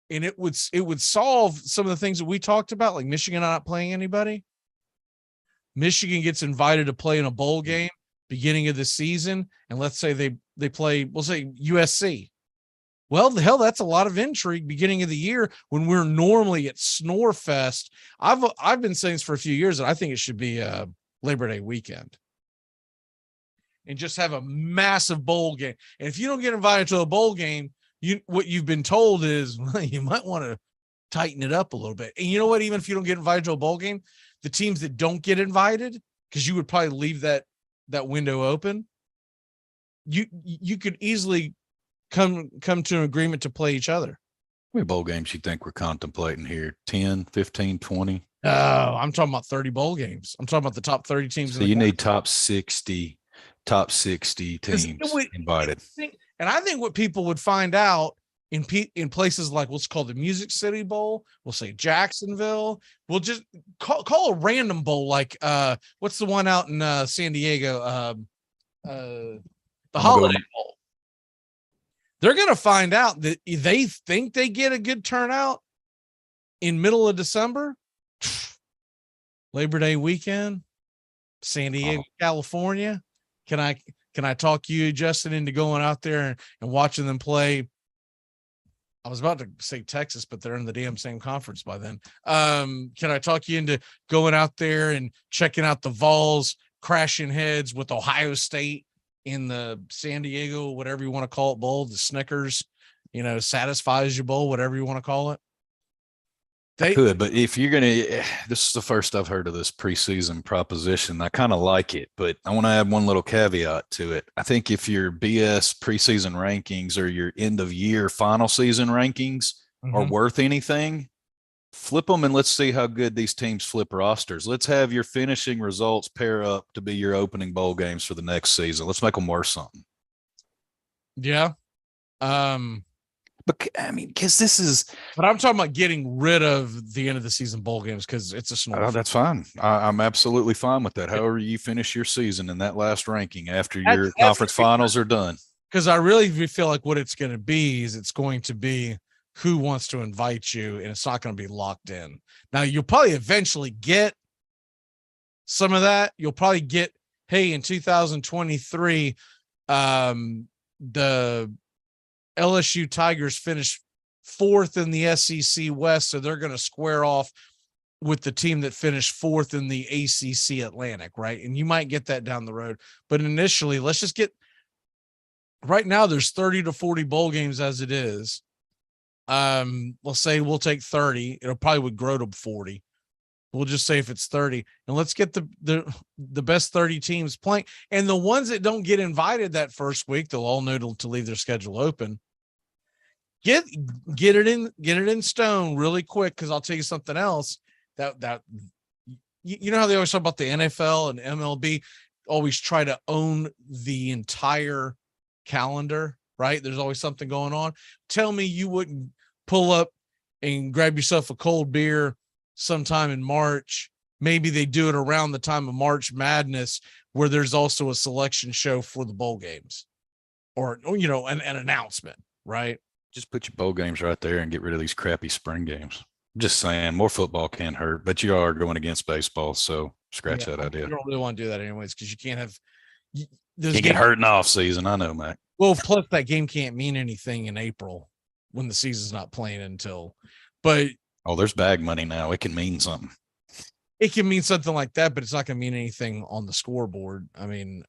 And it would solve some of the things that we talked about, like Michigan not playing anybody. Michigan gets invited to play in a bowl game beginning of the season, and let's say they play, we'll say USC. Well, the hell, that's a lot of intrigue beginning of the year when we're normally at Snore Fest. I've been saying this for a few years, and I think it should be Labor Day weekend, and just have a massive bowl game. And if you don't get invited to a bowl game, what you've been told is, well, you might want to tighten it up a little bit. And you know what? Even if you don't get invited to a bowl game, the teams that don't get invited, because you would probably leave that window open, you could easily come to an agreement to play each other. How many bowl games you think we're contemplating here? 10, 15, 20? Oh, I'm talking about 30 bowl games. I'm talking about the top 30 teams. So you need top 60 teams invited. And I think what people would find out in places like what's called the Music City Bowl, we'll say Jacksonville, we'll just call a random bowl, like what's the one out in San Diego, the Holiday Bowl. They're going to find out that they think they get a good turnout in middle of December, Labor Day weekend, San Diego, California. Can I talk you, Justin, into going out there and watching them play? I was about to say Texas, but they're in the damn same conference by then. Can I talk you into going out there and checking out the Vols crashing heads with Ohio State in the San Diego, whatever you want to call it, bowl, the Snickers, satisfies you bowl, whatever you want to call it? They could, but if you're going to, this is the first I've heard of this preseason proposition. I kind of like it, but I want to add one little caveat to it. I think if your BS preseason rankings or your end of year final season rankings are worth anything, flip them and let's see how good these teams flip rosters. Let's have your finishing results pair up to be your opening bowl games for the next season. Let's make them worth something. Yeah. But I mean, because this is. But I'm talking about getting rid of the end of the season bowl games because it's a snore. Oh, that's fine. I'm absolutely fine with that. However you finish your season in that last ranking after your conference finals are done. Because I really feel like what it's going to be is it's going to be who wants to invite you, and it's not going to be locked in. Now, you'll probably eventually get some of that. You'll probably get, hey, in 2023, the LSU Tigers finished 4th in the SEC West, so they're going to square off with the team that finished 4th in the ACC Atlantic, right? And you might get that down the road. But initially, let's just get – right now there's 30 to 40 bowl games as it is. Let's say we'll take 30. It'll probably would grow to 40. We'll just say if it's 30, and let's get the best 30 teams playing. And the ones that don't get invited that first week, they'll all know to leave their schedule open. Get it in stone really quick, because I'll tell you something else that you know how they always talk about the NFL and MLB always try to own the entire calendar, right? There's always something going on. Tell me you wouldn't pull up and grab yourself a cold beer sometime in March. Maybe they do it around the time of March Madness, where there's also a selection show for the bowl games, or an announcement, right? Just put your bowl games right there and get rid of these crappy spring games. Just saying, more football can't hurt, but you are going against baseball, so scratch that idea. You don't really want to do that anyways, because you can't have you get hurt in the off season. I know, Mac. Well, plus that game can't mean anything in April when the season's not playing until. But there's bag money now. It can mean something. It can mean something like that, but it's not going to mean anything on the scoreboard. I mean,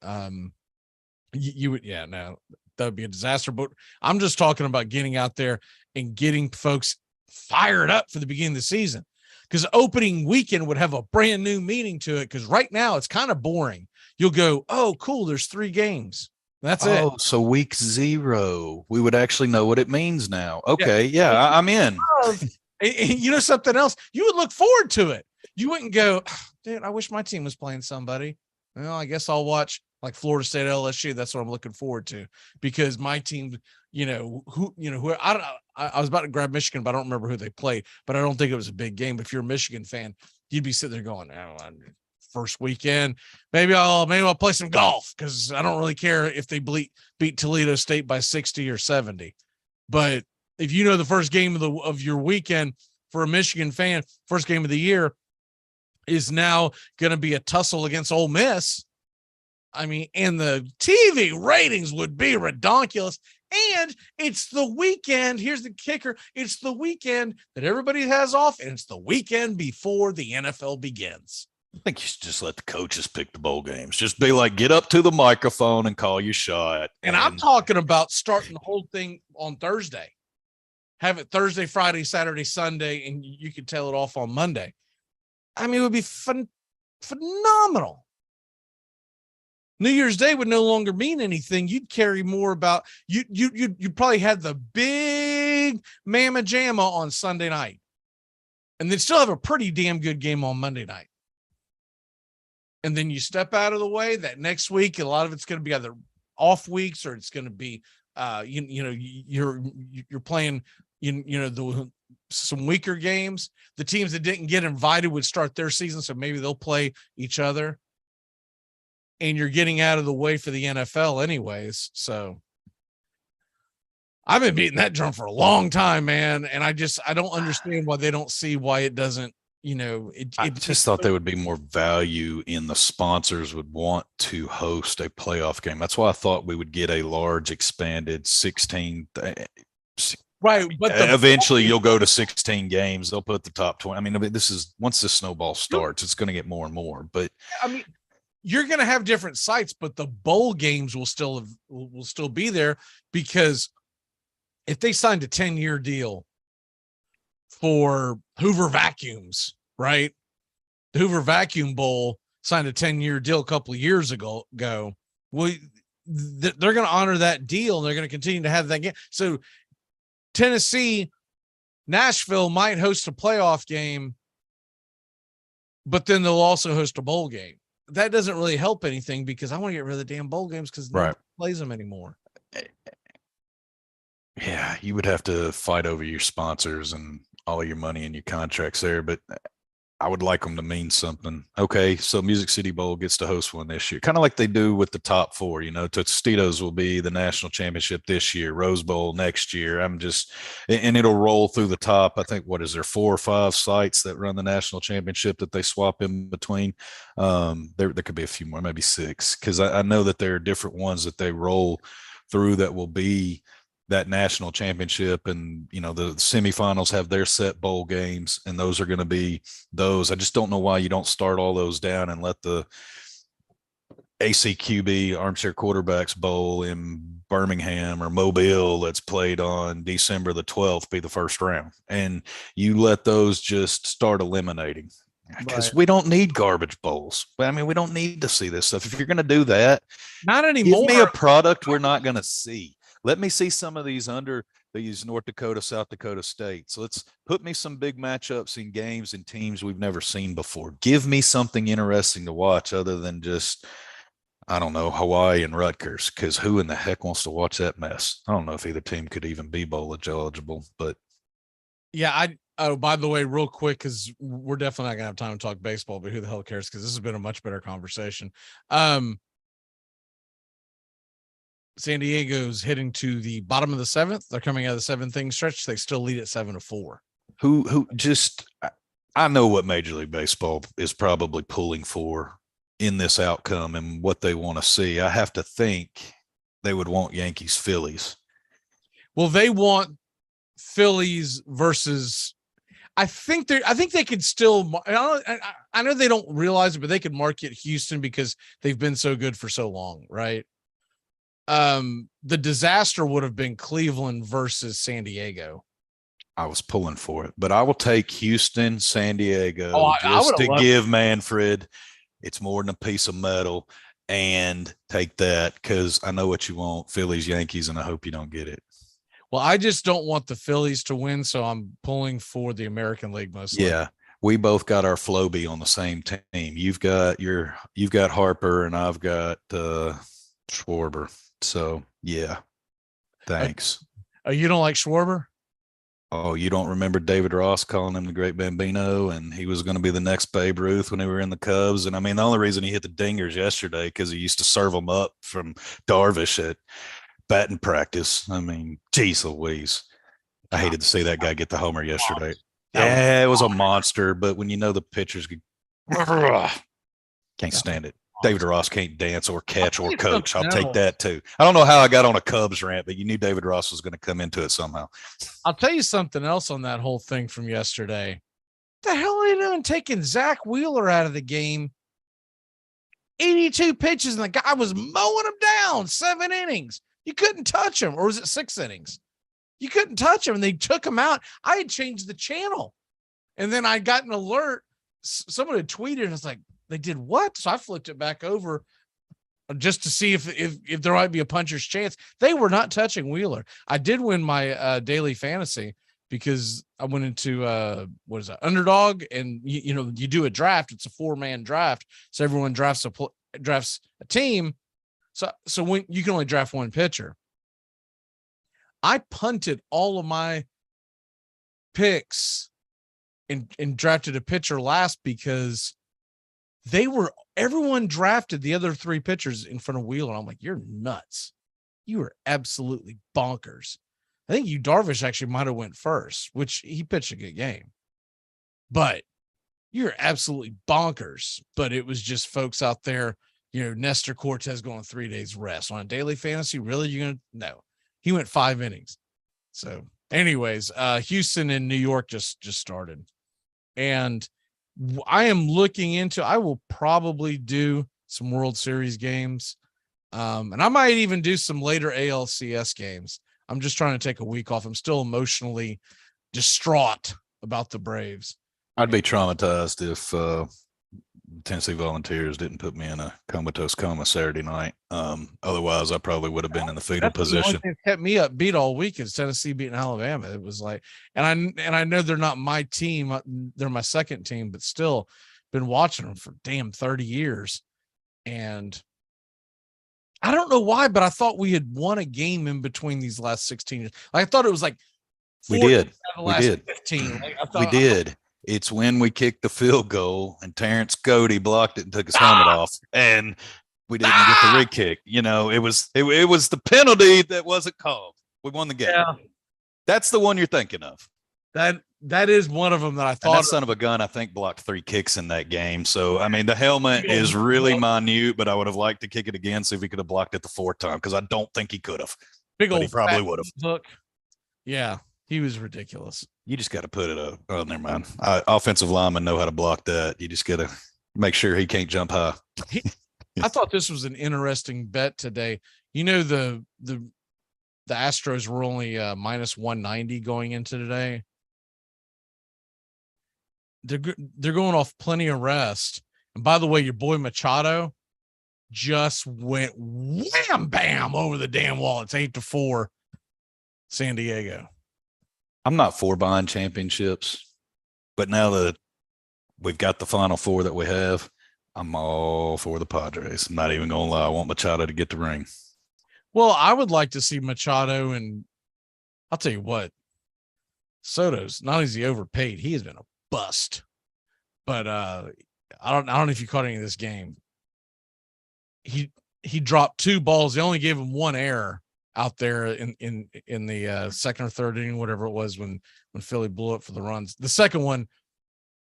you would, no, that would be a disaster. But I'm just talking about getting out there and getting folks fired up for the beginning of the season, because opening weekend would have a brand new meaning to it. Because right now it's kind of boring. You'll go, oh, cool, there's 3 games. That's it. Oh, so week 0, we would actually know what it means now. Okay, yeah, I'm in. And something else, you would look forward to it. You wouldn't go, dude, I wish my team was playing somebody. Well, I guess I'll watch like Florida State LSU. That's what I'm looking forward to, because my team, who I was about to grab Michigan, but I don't remember who they played. But I don't think it was a big game. But if you're a Michigan fan, you'd be sitting there going, first weekend. Maybe I'll play some golf because I don't really care if they beat Toledo State by 60 or 70. But if you know the first game of your weekend for a Michigan fan, first game of the year is now going to be a tussle against Ole Miss. I mean, and the TV ratings would be redonkulous. And it's the weekend. Here's the kicker. It's the weekend that everybody has off, and it's the weekend before the NFL begins. I think you should just let the coaches pick the bowl games. Just be like, get up to the microphone and call your shot. And I'm talking about starting the whole thing on Thursday. Have it Thursday, Friday, Saturday, Sunday, and you could tail it off on Monday. I mean, it would be phenomenal. New Year's Day would no longer mean anything. You'd carry more about you probably had the big mamma jamma on Sunday night, and then still have a pretty damn good game on Monday night. And then you step out of the way that next week, a lot of it's going to be either off weeks or it's going to be you're playing some weaker games. The teams that didn't get invited would start their season, so maybe they'll play each other. And you're getting out of the way for the NFL anyways. So I've been beating that drum for a long time, man. And I don't understand why they don't see why it doesn't, I just thought there would be more value in the sponsors would want to host a playoff game. That's why I thought we would get a large expanded 16. Right. But eventually you'll go to 16 games. They'll put the top 20. I mean, this is once the snowball starts, it's going to get more and more, but I mean, you're going to have different sites, but the bowl games will still be there, because if they signed a 10-year deal for Hoover Vacuums, right? The Hoover Vacuum Bowl signed a 10-year deal a couple of years ago. Well, they're going to honor that deal, and they're going to continue to have that game. So Tennessee, Nashville might host a playoff game, but then they'll also host a bowl game. That doesn't really help anything, because I want to get rid of the damn bowl games because nobody plays them anymore. Yeah, you would have to fight over your sponsors and all your money and your contracts there, but I would like them to mean something. Okay, so Music City Bowl gets to host one this year, kind of like they do with the top four. Tostitos will be the national championship this year, Rose Bowl next year. And it'll roll through the top. I think, what is there, 4 or 5 sites that run the national championship that they swap in between? There could be a few more, maybe 6, because I know that there are different ones that they roll through that will be that national championship, and the semifinals have their set bowl games, and those are going to be those. I just don't know why you don't start all those down and let the ACQB Armchair Quarterbacks Bowl in Birmingham or Mobile that's played on December the 12th be the first round, and you let those just start eliminating, because we don't need garbage bowls. I mean, we don't need to see this stuff. If you're going to do that, not anymore. Give me a product we're not going to see. Let me see some of these under these North Dakota, South Dakota states. Let's put me some big matchups in games and teams we've never seen before. Give me something interesting to watch other than just, I don't know, Hawaii and Rutgers, because who in the heck wants to watch that mess? I don't know if either team could even be bowl eligible, but. Yeah, by the way, real quick, because we're definitely not going to have time to talk baseball, but who the hell cares? Because this has been a much better conversation. San Diego's heading to the bottom of the 7th. They're coming out of the 7th stretch. They still lead at 7-4. I know what Major League Baseball is probably pulling for in this outcome and what they want to see. I have to think they would want Yankees, Phillies. Well, they want Phillies versus, I think they could still, I know they don't realize it, but they could market Houston because they've been so good for so long. Right. The disaster would have been Cleveland versus San Diego. I was pulling for it, but I will take Houston, San Diego, just to give Manfred, it's more than a piece of metal, and take that, because I know what you want, Phillies, Yankees, and I hope you don't get it. Well, I just don't want the Phillies to win, so I'm pulling for the American League mostly. Yeah, we both got our Floby on the same team. You've got Harper, and I've got Schwarber. So yeah, thanks. You don't like Schwarber? Oh, you don't remember David Ross calling him the Great Bambino, and he was going to be the next Babe Ruth when they were in the Cubs. And I mean, the only reason he hit the dingers yesterday because he used to serve them up from Darvish at batting practice. I mean, geez Louise, I hated to see that guy get the homer yesterday. Yeah, it was a monster, but when you know the pitchers can't stand it. David Ross can't dance or catch or coach. I'll take that too. I don't know how I got on a Cubs rant, but you knew David Ross was going to come into it somehow. I'll tell you something else on that whole thing from yesterday. What the hell are they doing taking Zach Wheeler out of the game? 82 pitches, and the guy was mowing him down 7 innings. You couldn't touch him. Or was it 6 innings? You couldn't touch him, and they took him out. I had changed the channel, and then I got an alert. Someone had tweeted, and it's like, they did what? So I flipped it back over just to see if there might be a puncher's chance. They were not touching Wheeler. I did win my daily fantasy because I went into what is that, Underdog, and you know you do a draft. It's a 4-man draft, so everyone drafts a team. So when you can only draft one pitcher. I punted all of my picks and drafted a pitcher last because everyone drafted the other 3 pitchers in front of Wheeler. I'm like, you're nuts. You are absolutely bonkers. I think Darvish actually might have went first, which he pitched a good game, but you're absolutely bonkers. But it was just folks out there, Nestor Cortez going 3 days rest on a daily fantasy. Really? No, he went 5 innings. So anyways, Houston and New York just started, and I am looking into, I will probably do some World Series games. And I might even do some later ALCS games. I'm just trying to take a week off. I'm still emotionally distraught about the Braves. I'd be traumatized if Tennessee Volunteers didn't put me in a comatose coma Saturday night. Otherwise, I probably would have been in the fetal position. It kept me upbeat all week is Tennessee beating Alabama. It was like, and I know they're not my team; they're my second team, but still, been watching them for damn 30 years, and I don't know why, but I thought we had won a game in between these last 16 years. I thought it was like we did. 15. We did. It's when we kicked the field goal and Terrence Cody blocked it and took his helmet off, and we didn't get the rig kick. It was the penalty that wasn't called. We won the game. Yeah. That's the one you're thinking of. That is one of them that I thought. And that son of a gun, I think, blocked 3 kicks in that game. So I mean, the helmet is really minute, but I would have liked to kick it again, see if he could have blocked it the 4th time, because I don't think he could have. Big old, he probably would have. Look, yeah. He was ridiculous. You just got to put it up. Oh, never mind. Offensive linemen know how to block that. You just got to make sure he can't jump high. I thought this was an interesting bet today. The Astros were only minus 190 going into today. They're going off plenty of rest. And by the way, your boy Machado just went wham bam over the damn wall. It's 8-4, San Diego. I'm not for buying championships, but now that we've got the Final Four that we have, I'm all for the Padres. I'm not even going to lie. I want Machado to get the ring. Well, I would like to see Machado, and I'll tell you what, Soto's, not only is he overpaid, he has been a bust. But I don't know if you caught any of this game. He dropped 2 balls. They only gave him 1 error out there in the second or third inning, whatever it was, when Philly blew up for the runs. The second one,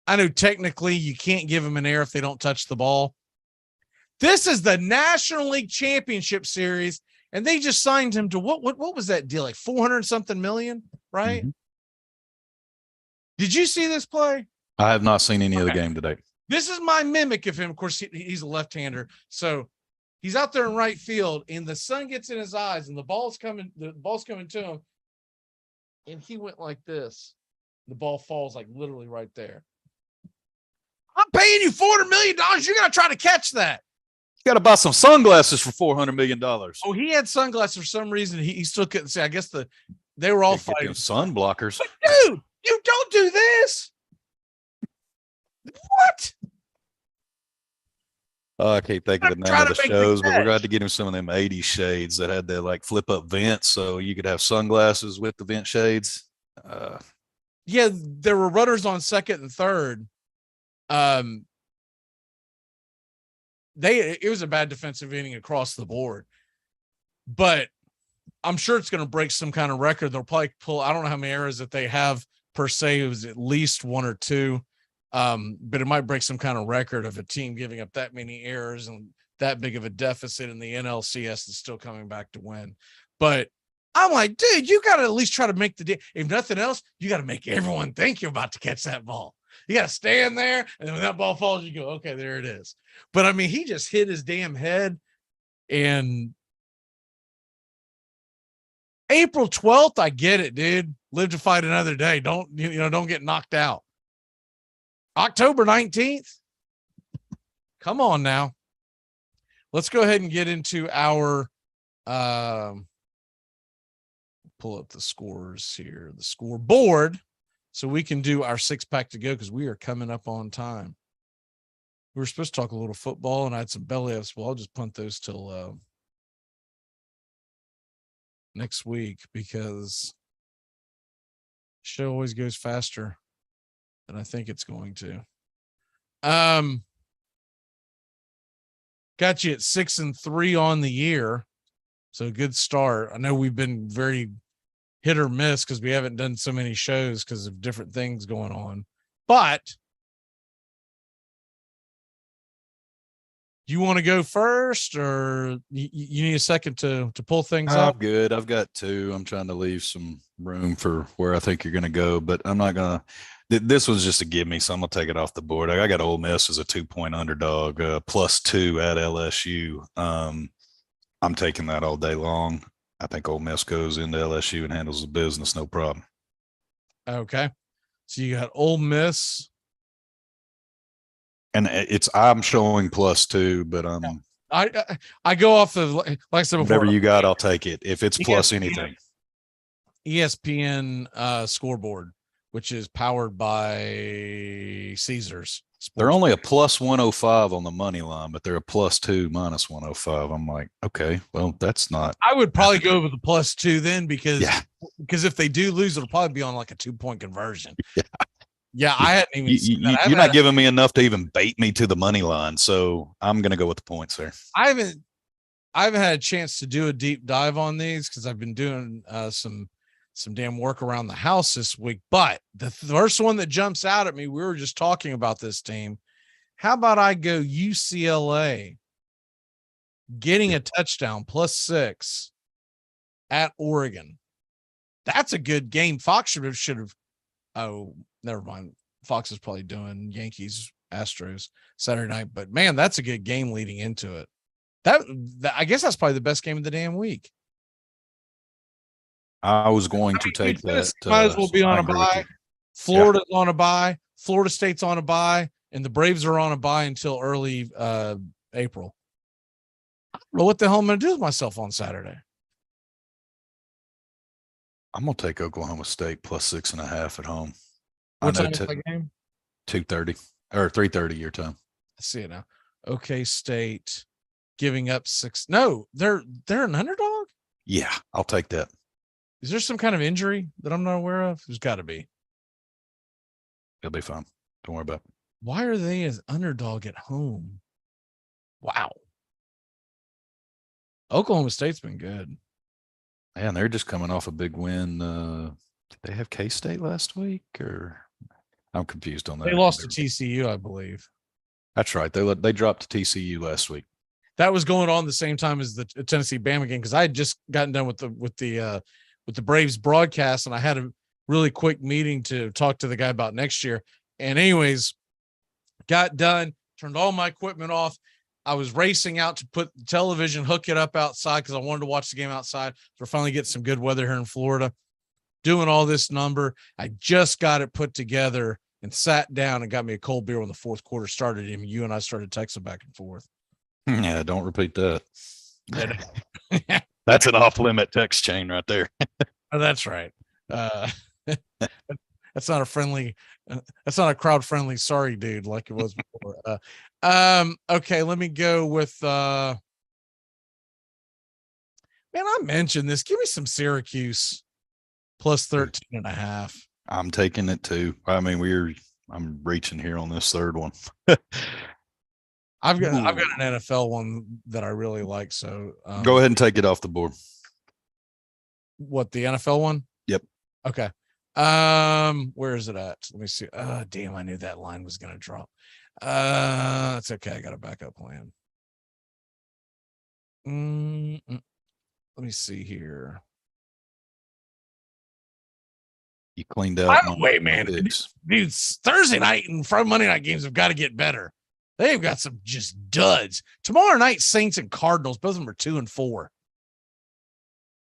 I know technically you can't give them an error if they don't touch the ball. This is the National League Championship Series, and they just signed him to what was that deal? Like 400 something million, right? Mm-hmm. Did you see this play? I have not seen any of the game today. This is my mimic of him. Of course, he's a left-hander, so he's out there in right field, and the sun gets in his eyes, and the ball's coming to him, and he went like this. The ball falls like literally right there. I'm paying you $400 million. You're gonna try to catch that. You got to buy some sunglasses for $400 million. Oh, he had sunglasses for some reason. He still couldn't see. I guess they were all fighting sun blockers. But dude, you don't do this. What? Oh, I can't think of the name of the shows, but we're going to get him some of them 80s shades that had the like flip up vents, so you could have sunglasses with the vent shades. Yeah, there were runners on second and third. It was a bad defensive inning across the board, but I'm sure it's going to break some kind of record. They'll probably pull, I don't know how many errors that they have per se. It was at least one or two. But it might break some kind of record of a team giving up that many errors and that big of a deficit in the NLCS is still coming back to win. But I'm like, dude, you got to at least try to make the day. If nothing else, you got to make everyone think you're about to catch that ball. You got to stand there, and then when that ball falls, you go, okay, there it is. But I mean, he just hit his damn head. And April 12th, I get it, dude. Live to fight another day. Don't get knocked out. October 19th. Come on now. Let's go ahead and get into our pull up the scores here, the scoreboard, so we can do our 6-pack to go because we are coming up on time. We were supposed to talk a little football, and I had some belly ups, but I'll just punt those till next week because the show always goes faster than I think it's going to. Got you at 6-3 on the year. So good start. I know we've been very hit or miss because we haven't done so many shows because of different things going on. But you want to go first, or you need a second to pull things up? I'm good. I've got 2. I'm trying to leave some room for where I think you're going to go, but I'm not going to. This was just a give me, so I'm going to take it off the board. I got Ole Miss as a 2-point underdog, +2 at LSU. I'm taking that all day long. I think Ole Miss goes into LSU and handles the business, no problem. Okay. So you got Ole Miss. And I'm showing +2, but I go off the, like I said before. Whatever you got, I'll take it. If it's plus anything. ESPN scoreboard, which is powered by Caesars. They're only a +105 on the money line, but they're a +2 -105. I'm like, okay, well, that's not. I would probably go with the +2 then because if they do lose, it'll probably be on like a 2-point conversion. Yeah, I hadn't even seen that. You're not giving me enough to even bait me to the money line, so I'm going to go with the points there. I haven't had a chance to do a deep dive on these because I've been doing some damn work around the house this week. But the first one that jumps out at me, we were just talking about this team. How about I go UCLA getting a touchdown +6 at Oregon? That's a good game. Fox should have. Oh, never mind. Fox is probably doing Yankees Astros Saturday night, but man, that's a good game leading into it. That I guess that's probably the best game of the damn week. I was going to take that. Might as well be on a bye. Florida's on a bye. Florida State's on a bye, and the Braves are on a bye until early April. I don't know what the hell I'm going to do with myself on Saturday. I'm going to take Oklahoma State +6.5 at home. What time is that game? 2:30 or 3:30 your time. I see it now. OK State giving up 6. No, they're an underdog. Yeah, I'll take that. Is there some kind of injury that I'm not aware of? There's got to be. It'll be fine. Don't worry about it. Why are they as underdog at home? Wow. Oklahoma State's been good. Man, they're just coming off a big win. Did they have K-State last week? Or I'm confused on that. They lost to TCU, I believe. That's right. They dropped to TCU last week. That was going on the same time as the Tennessee Bama game because I had just gotten done with the Braves broadcast, and I had a really quick meeting to talk to the guy about next year. And anyways, got done, turned all my equipment off. I was racing out to put the television, hook it up outside because I wanted to watch the game outside. So we're finally getting some good weather here in Florida. Doing all this number. I just got it put together and sat down and got me a cold beer when the fourth quarter started. And you and I started texting back and forth. Yeah, don't repeat that. That's an off-limit text chain right there. Oh, that's right. That's not a friendly. That's not a crowd-friendly. Sorry, dude, like it was before. Okay, let me go with. Man, I mentioned this. Give me some Syracuse. plus 13.5. I'm taking it too. I mean, I'm reaching here on this third one. I've got an NFL one that I really like. So go ahead and take it off the board. What, the NFL one? Yep. Okay. Where is it at? Let me see. Damn, I knew that line was gonna drop. It's okay. I got a backup plan. Let me see here. You cleaned out. By the way, man, dude, Thursday night and Friday Monday night games have got to get better. They've got some just duds. Tomorrow night, Saints and Cardinals, both of them are 2-4.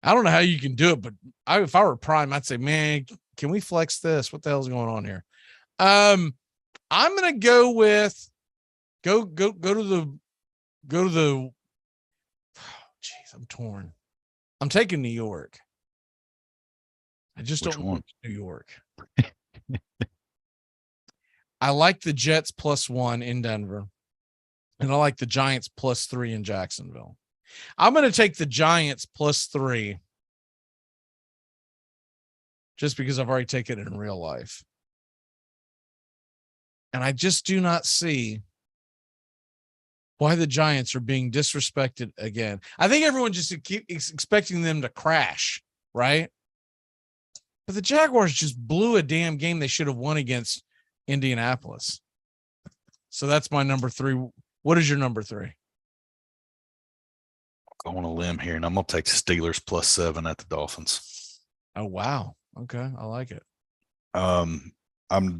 I don't know how you can do it, but if I were Prime, I'd say, man, can we flex this? What the hell's going on here? I'm gonna go with go to the. Oh, jeez, I'm torn. I'm taking New York. I just don't want New York. I like the Jets +1 in Denver, and I like the Giants +3 in Jacksonville. I'm going to take the Giants +3 just because I've already taken it in real life. And I just do not see why the Giants are being disrespected again. I think everyone just keeps expecting them to crash, right? But the Jaguars just blew a damn game they should have won against Indianapolis. So that's my number 3. What is your number 3? I'm going on a limb here, and I'm going to take the Steelers +7 at the Dolphins. Oh, wow. Okay. I like it. I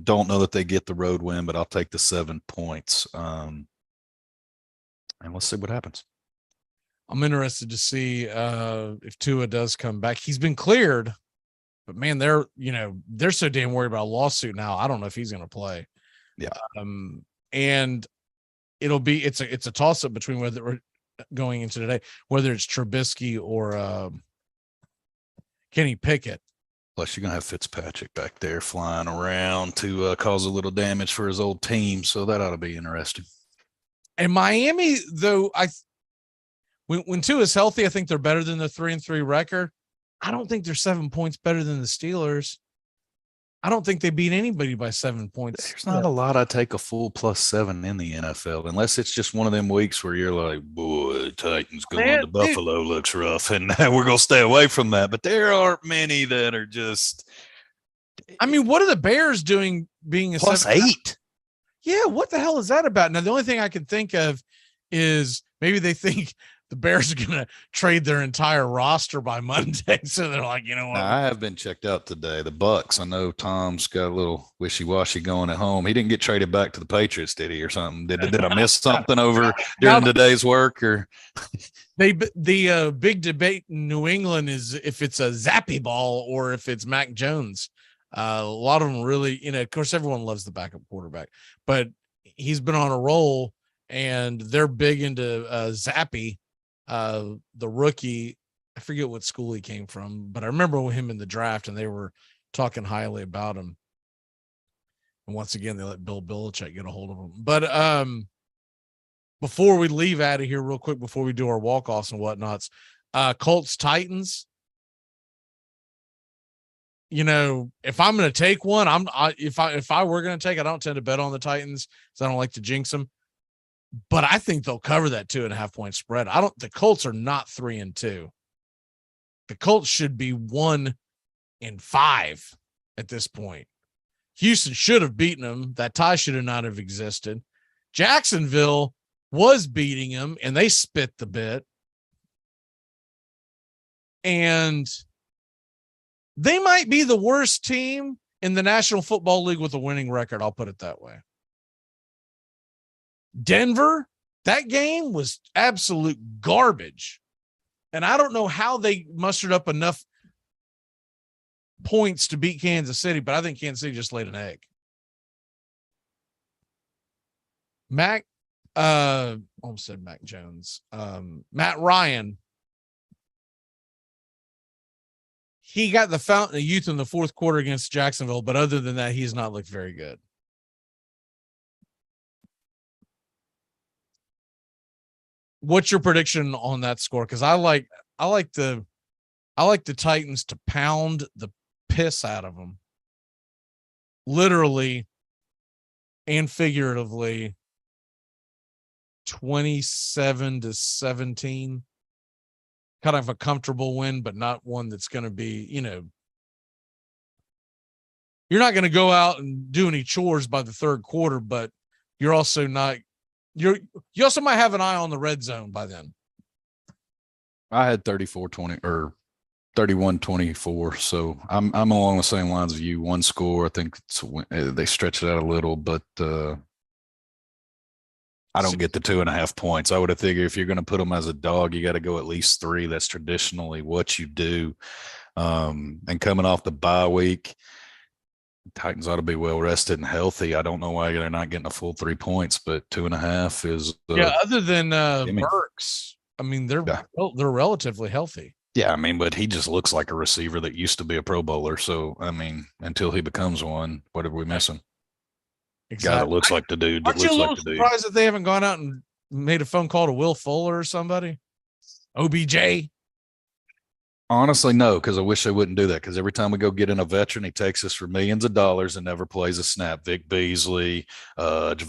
don't know that they get the road win, but I'll take the 7 points. And let's see what happens. I'm interested to see if Tua does come back. He's been cleared, but man, they're so damn worried about a lawsuit now. I don't know if he's going to play. Yeah. And it's a toss up between whether we're going into today, whether it's Trubisky or Kenny Pickett. Plus, you're going to have Fitzpatrick back there flying around to cause a little damage for his old team. So that ought to be interesting. And Miami, though, when Tua is healthy, I think they're better than the 3-3 record. I don't think they're 7 points better than the Steelers. I don't think they beat anybody by 7 points. There's not a lot I take a full +7 in the NFL, unless it's just one of them weeks where you're like, boy, Titans going to Buffalo looks rough, and we're going to stay away from that. But there aren't many that are just. I mean, what are the Bears doing being a +8? Yeah, what the hell is that about? Now, the only thing I can think of is maybe they think the Bears are going to trade their entire roster by Monday. So they're like, you know what? Now, I have been checked out today. The Bucks, I know Tom's got a little wishy-washy going at home. He didn't get traded back to the Patriots, did he, or something? Did I miss something over during today's work? Or the big debate in New England is if it's a Zappy ball or if it's Mac Jones. A lot of them really, of course, everyone loves the backup quarterback, but he's been on a roll, and they're big into Zappy. The rookie, I forget what school he came from, but I remember him in the draft, and they were talking highly about him. And once again, they let Bill Belichick get a hold of him. But before we leave out of here real quick, before we do our walk-offs and whatnots, Colts Titans. If I'm going to take one, if I were going to take, I don't tend to bet on the Titans, so I don't like to jinx them. But I think they'll cover that 2.5 point spread. The Colts are not 3-2. The Colts should be 1-5 at this point. Houston should have beaten them. That tie should not have existed. Jacksonville was beating them, and they spit the bit. And they might be the worst team in the National Football League with a winning record. I'll put it that way. Denver, that game was absolute garbage. And I don't know how they mustered up enough points to beat Kansas City, but I think Kansas City just laid an egg. Matt Jones. Matt Ryan. He got the fountain of youth in the fourth quarter against Jacksonville, but other than that, he's not looked very good. What's your prediction on that score? Because I like the Titans to pound the piss out of them, literally and figuratively, 27-17. Kind of a comfortable win, but not one that's going to be, you're not going to go out and do any chores by the third quarter, but you're also not, you also might have an eye on the red zone by then. I had 34-20 or 31-24. So I'm along the same lines of you. One score. I think they stretched it out a little, but I don't get the 2.5 points. I would have figured if you're going to put them as a dog, you got to go at least 3. That's traditionally what you do. And coming off the bye week, Titans ought to be well rested and healthy. I don't know why they're not getting a full 3 points, but 2.5 is other than Burks. I mean, they're relatively healthy. Yeah, I mean, but he just looks like a receiver that used to be a Pro Bowler. So, I mean, until he becomes one, what are we missing? Exactly. Guy that looks like the dude. Aren't you a little surprised that they haven't gone out and made a phone call to Will Fuller or somebody? OBJ? Honestly, no, because I wish they wouldn't do that. Because every time we go get in a veteran, he takes us for millions of dollars and never plays a snap. Vic Beasley, Clowney.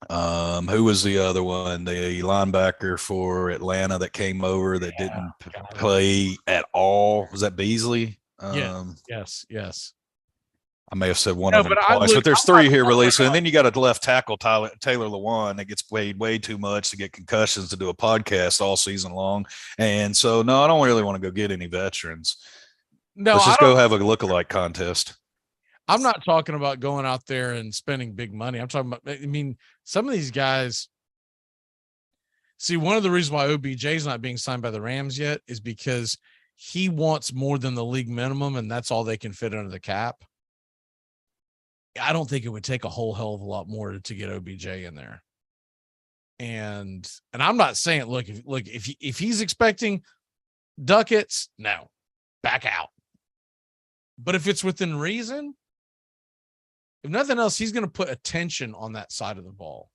Who was the other one? The linebacker for Atlanta that came over that didn't play at all. Was that Beasley? Yes. I may have said one of them twice, but there's 3 here released. And then you got a left tackle, Taylor Lewan, that gets paid way too much to get concussions to do a podcast all season long. And so, no, I don't really want to go get any veterans. No, let's just go have a lookalike contest. I'm not talking about going out there and spending big money. I'm talking about, I mean, some of these guys. See, one of the reasons why OBJ is not being signed by the Rams yet is because he wants more than the league minimum, and that's all they can fit under the cap. I don't think it would take a whole hell of a lot more to get OBJ in there. And I'm not saying, if he's expecting ducats, no, back out. But if it's within reason, if nothing else, he's going to put attention on that side of the ball.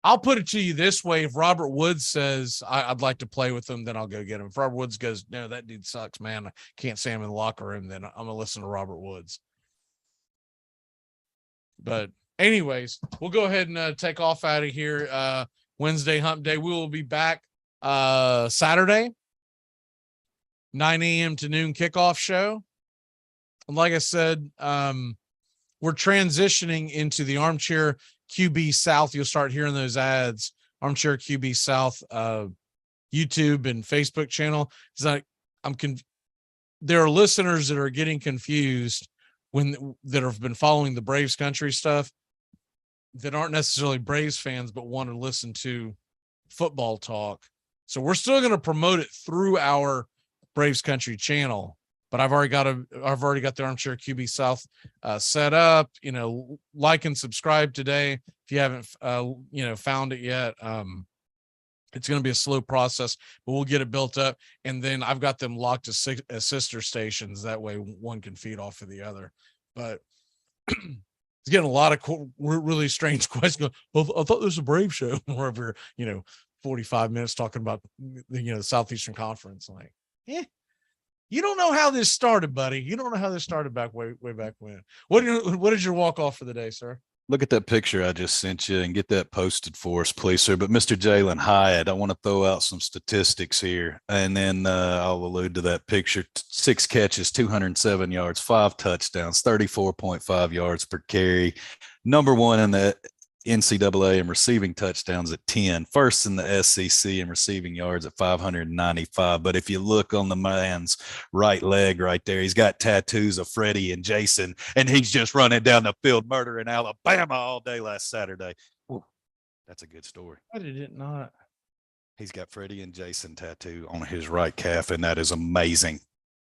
I'll put it to you this way. If Robert Woods says, I'd like to play with him, then I'll go get him. If Robert Woods goes, no, that dude sucks, man, I can't see him in the locker room, then I'm going to listen to Robert Woods. But anyways, we'll go ahead and take off out of here. Wednesday, hump day. We will be back Saturday, 9 a.m. to noon kickoff show. And like I said, we're transitioning into the Armchair QB South. You'll start hearing those ads. Armchair QB South, YouTube and Facebook channel. It's like there are listeners that are getting confused that have been following the Braves country stuff that aren't necessarily Braves fans, but want to listen to football talk. So we're still going to promote it through our Braves country channel. But I've already got the Armchair QB South set up. Like and subscribe today if you haven't found it yet. It's going to be a slow process, but we'll get it built up. And then I've got them locked to sister stations. That way one can feed off of the other. But it's getting a lot of really strange questions. Well, I thought this was a Brave show. We're over 45 minutes talking about the Southeastern Conference. Like, you don't know how this started, buddy. You don't know how this started back way back when. What is your walk off for the day, sir? Look at that picture I just sent you and get that posted for us, please, sir. But Mr. Jalen Hyatt, I want to throw out some statistics here, and then I'll allude to that picture. 6 catches, 207 yards, 5 touchdowns, 34.5 yards per carry. Number 1 in the NCAA in receiving touchdowns at 10, first in the SEC in receiving yards at 595. But if you look on the man's right leg right there, he's got tattoos of Freddie and Jason, and he's just running down the field murdering Alabama all day last Saturday. Ooh, that's a good story. Why did it not? He's got Freddie and Jason tattoo on his right calf, and that is amazing.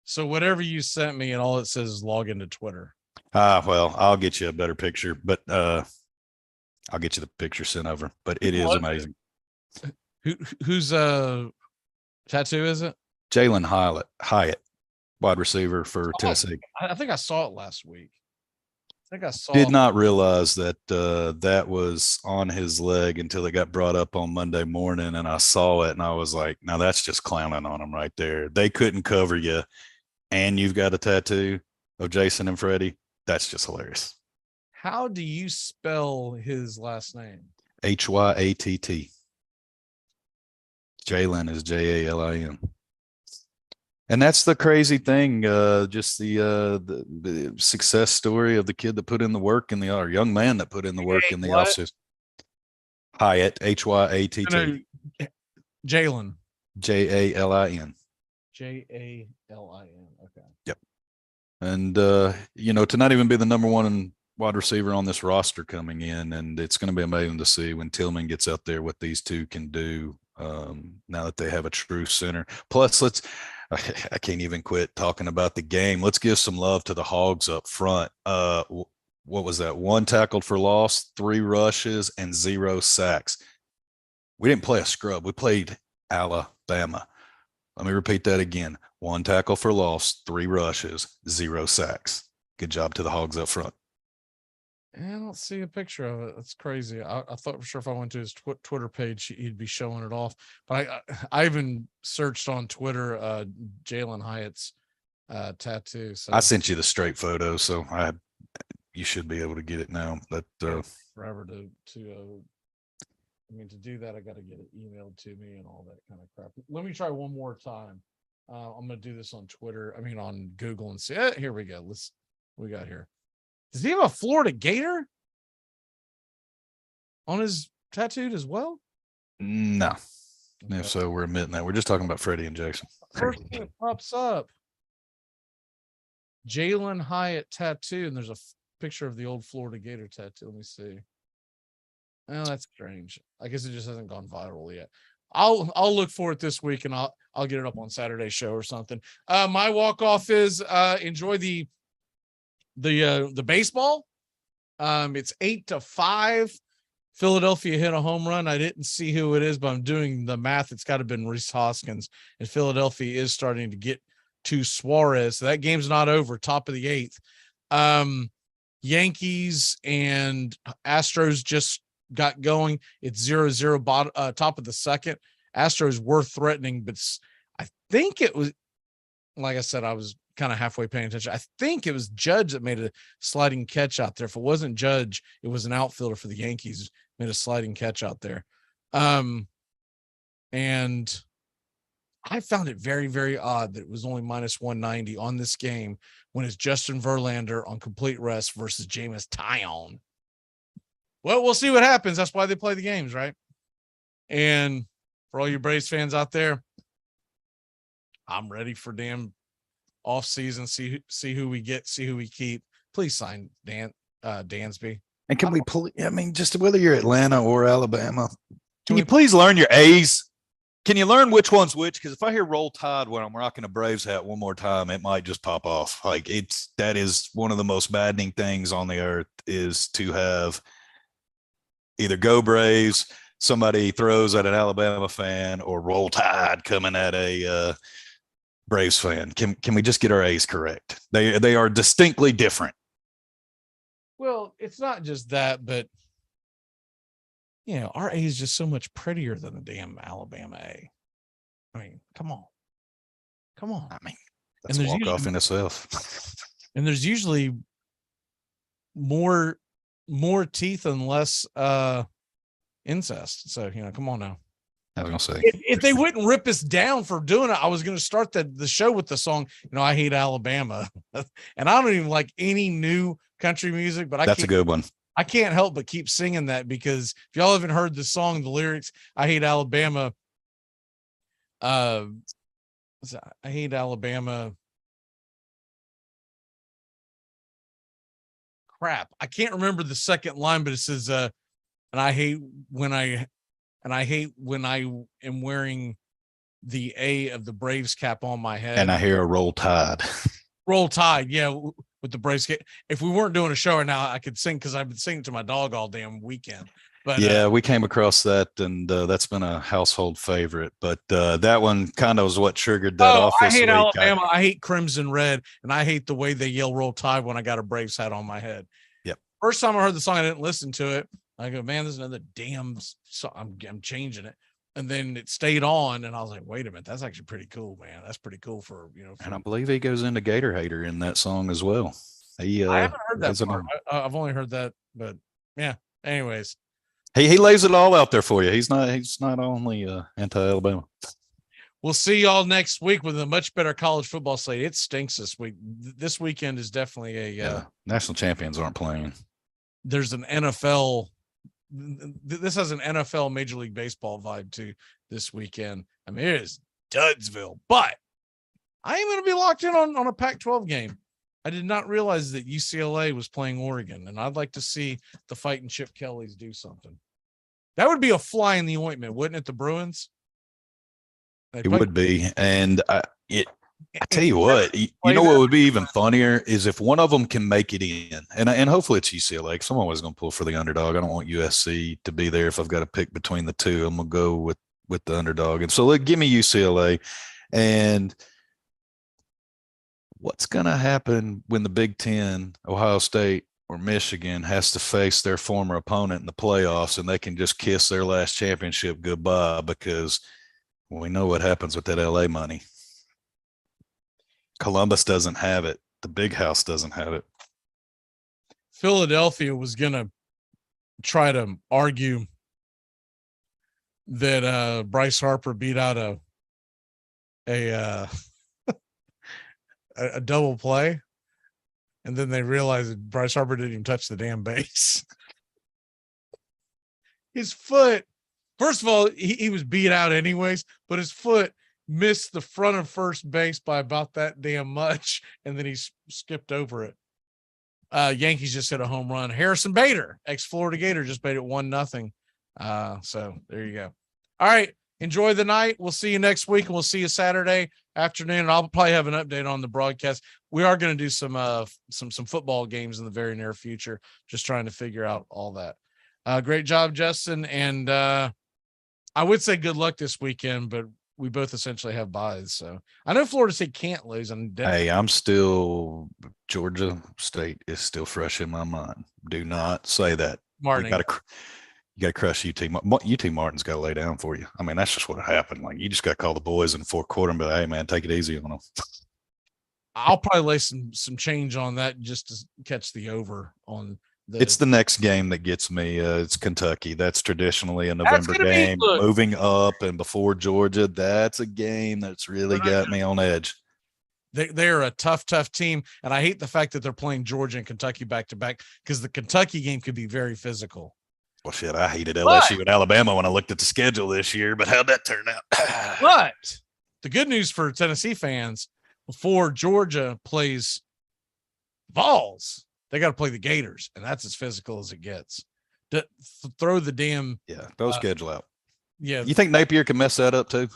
So whatever you sent me, and all it says is log into Twitter. Well, I'll get you a better picture, but I'll get you the picture sent over, but it is amazing. Whose tattoo is it? Jalen Hyatt, wide receiver for Tennessee. I think I saw it last week. think I saw. Did not realize that that was on his leg until it got brought up on Monday morning, and I saw it, and I was like, "Now that's just clowning on him right there." They couldn't cover you, and you've got a tattoo of Jason and Freddie. That's just hilarious. How do you spell his last name? Hyatt. Jalen is Jalin. And that's the crazy thing. Just the success story of the kid that put in the work in the or young man that put in the work in the office. Hyatt, Hyatt. Jalen. Jalin. Jalin. Okay. Yep. And to not even be the number one wide receiver on this roster coming in, and it's going to be amazing to see when Tillman gets out there what these two can do now that they have a true center. Plus, I can't even quit talking about the game. Let's give some love to the Hogs up front. What was that? 1 tackled for loss, 3 rushes, and 0 sacks. We didn't play a scrub. We played Alabama. Let me repeat that again. 1 tackle for loss, 3 rushes, 0 sacks. Good job to the Hogs up front. I don't see a picture of it. That's crazy. I thought for sure if I went to his Twitter page, he'd be showing it off. But I even searched on Twitter Jalen Hyatt's tattoo. So I sent you the straight photo, so you should be able to get it now. But forever to do that, I got to get it emailed to me and all that kind of crap. Let me try one more time. I'm going to do this on Twitter. On Google and see. Here we go. What we got here. Does he have a Florida Gator on his tattooed as well? No. Okay. If so, we're admitting that. We're just talking about Freddie and Jackson. First thing that pops up, Jalen Hyatt tattoo, and there's a picture of the old Florida Gator tattoo. Let me see. Oh, that's strange. I guess it just hasn't gone viral yet. I'll look for it this week, and I'll get it up on Saturday's show or something. My walk-off is enjoy the baseball. It's 8-5. Philadelphia hit a home run. I didn't see who it is, but I'm doing the math. It's got to have been Rhys Hoskins, and Philadelphia is starting to get to Suarez. So that game's not over. Top of the 8th. Yankees and Astros just got going. It's 0-0 top of the 2nd. Astros were threatening, but I think it was, like I said, I was kind of halfway paying attention. I think it was Judge that made a sliding catch out there. If it wasn't Judge, it was an outfielder for the Yankees made a sliding catch out there. And I found it very, very odd that it was only -190 on this game when it's Justin Verlander on complete rest versus Jameis Tyone. Well, we'll see what happens. That's why they play the games, right? And for all you Braves fans out there, I'm ready for damn off season. See who we get, see who we keep. Please sign Dansby. And can we just whether you're Atlanta or Alabama, can you please learn your A's? Can you learn which one's which? Because if I hear Roll Tide when I'm rocking a Braves hat one more time, it might just pop off. That is one of the most maddening things on the earth, is to have either Go Braves, somebody throws at an Alabama fan, or Roll Tide coming at a Braves fan. Can we just get our A's correct? They are distinctly different. Well, it's not just that, but our A is just so much prettier than the damn Alabama A. Come on. That's a walk off in itself. And there's usually more teeth and less incest. So come on now. I was gonna say, if they wouldn't rip us down for doing it, I was gonna start the show with the song, I Hate Alabama. And I don't even like any new country music, but that's a good one. I can't help but keep singing that, because if y'all haven't heard the song, the lyrics, I hate Alabama. I hate Alabama. Crap. I can't remember the second line, but it says, and I hate when I am wearing the A of the Braves cap on my head. And I hear a Roll Tide. Roll Tide, yeah, with the Braves. If we weren't doing a show right now, I could sing, because I've been singing to my dog all damn weekend. But yeah, we came across that, and that's been a household favorite. But that one kind of was what triggered that off. I hate Alabama. I hate Crimson Red, and I hate the way they yell Roll Tide when I got a Braves hat on my head. First time I heard the song, I didn't listen to it. I go, man, there's another damn song. I'm changing it. And then it stayed on, and I was like, wait a minute, that's actually pretty cool, man. That's pretty cool for. And I believe he goes into Gator Hater in that song as well. I haven't heard that part. I've only heard that, but yeah. Anyways, he lays it all out there for you. He's not only anti-Alabama. We'll see y'all next week with a much better college football slate. It stinks this week. This weekend is definitely a national champions aren't playing. There's an NFL. This has an NFL Major League Baseball vibe to this weekend. I mean, it is Dudsville, but I am going to be locked in on a Pac-12 game. I did not realize that UCLA was playing Oregon, and I'd like to see the Fighting Chip Kellys do something. That would be a fly in the ointment, wouldn't it? The Bruins. It would be, and I tell you what, you know what would be even funnier is if one of them can make it in, and hopefully it's UCLA, because I'm always going to pull for the underdog. I don't want USC to be there. If I've got to pick between the two, I'm going to go with the underdog. And so give me UCLA. And what's going to happen when the Big Ten, Ohio State or Michigan, has to face their former opponent in the playoffs, and they can just kiss their last championship goodbye because we know what happens with that LA money. Columbus doesn't have it. The Big House doesn't have it. Philadelphia was going to try to argue that Bryce Harper beat out a double play, and then they realized that Bryce Harper didn't even touch the damn base. His foot, first of all, he was beat out anyways, but his foot missed the front of first base by about that damn much, and then he skipped over it. Yankees just hit a home run. Harrison Bader, ex-Florida Gator, just made it 1-0. So there you go. All right, enjoy the night. We'll see you next week, and we'll see you Saturday afternoon. And I'll probably have an update on the broadcast. We are going to do some football games in the very near future, just trying to figure out all that. Great job, Justin, and I would say good luck this weekend, but we both essentially have buys. So I know Florida State can't lose. Hey, Georgia State is still fresh in my mind. Do not say that. Martin. You got to crush UT. UT Martin's got to lay down for you. I mean, that's just what happened. Like, you just got to call the boys in the fourth quarter and be like, hey, man, take it easy on them. I'll probably lay some change on that just to catch the over on it's the next game that gets me. It's Kentucky. That's traditionally a November game. Moving up and before Georgia, that's a game that's really got me on edge. They're a tough team, and I hate the fact that they're playing Georgia and Kentucky back-to-back because the Kentucky game could be very physical. Well, shit, I hated LSU and Alabama when I looked at the schedule this year, but how'd that turn out? But the good news for Tennessee fans, before Georgia plays Vols, they got to play the Gators, and that's as physical as it gets. To throw the damn throw schedule out. Yeah, you think Napier can mess that up too?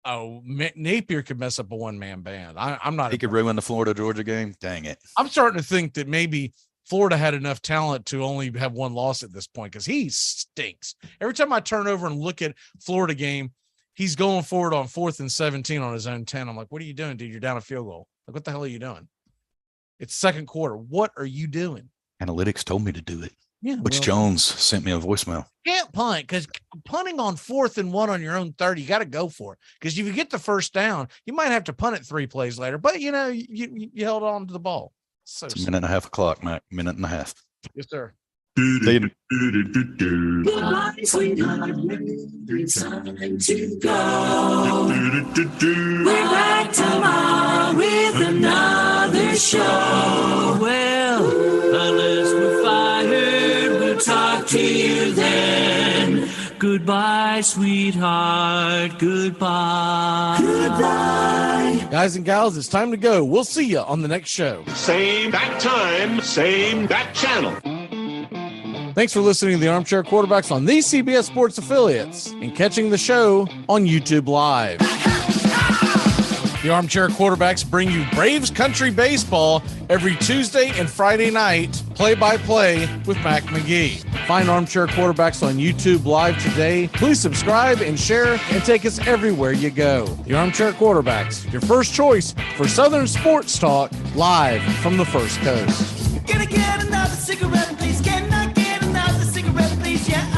Oh, Napier could mess up a one-man band. I'm not. He could ruin the Florida-Georgia game. Dang it! I'm starting to think that maybe Florida had enough talent to only have one loss at this point because he stinks. Every time I turn over and look at Florida game, he's going forward on 4th and 17 on his own 10. I'm like, what are you doing, dude? You're down a field goal. Like, what the hell are you doing? It's second quarter. What are you doing? Analytics told me to do it. Yeah, Butch Jones sent me a voicemail. Can't punt because punting on 4th and 1 on your own 30, you got to go for it. Because if you get the first down, you might have to punt it 3 plays later. But you held on to the ball. So it's a minute and a half of clock, Mac. Minute and a half. Yes, sir. Goodbye, sweetheart. It's time to go. We're back tomorrow with another show. Well, unless we're fired, we'll talk to you then. Goodbye, sweetheart. Goodbye. Goodbye. Guys and gals, it's time to go. We'll see you on the next show. Same bat time, same bat channel. Thanks for listening to the Armchair Quarterbacks on these CBS Sports affiliates and catching the show on YouTube Live. The Armchair Quarterbacks bring you Braves Country Baseball every Tuesday and Friday night, play-by-play with Mac Magee. Find Armchair Quarterbacks on YouTube Live today. Please subscribe and share and take us everywhere you go. The Armchair Quarterbacks, your first choice for Southern sports talk, live from the First Coast. Can I get another cigarette, please? Can I get another cigarette, please? Yeah.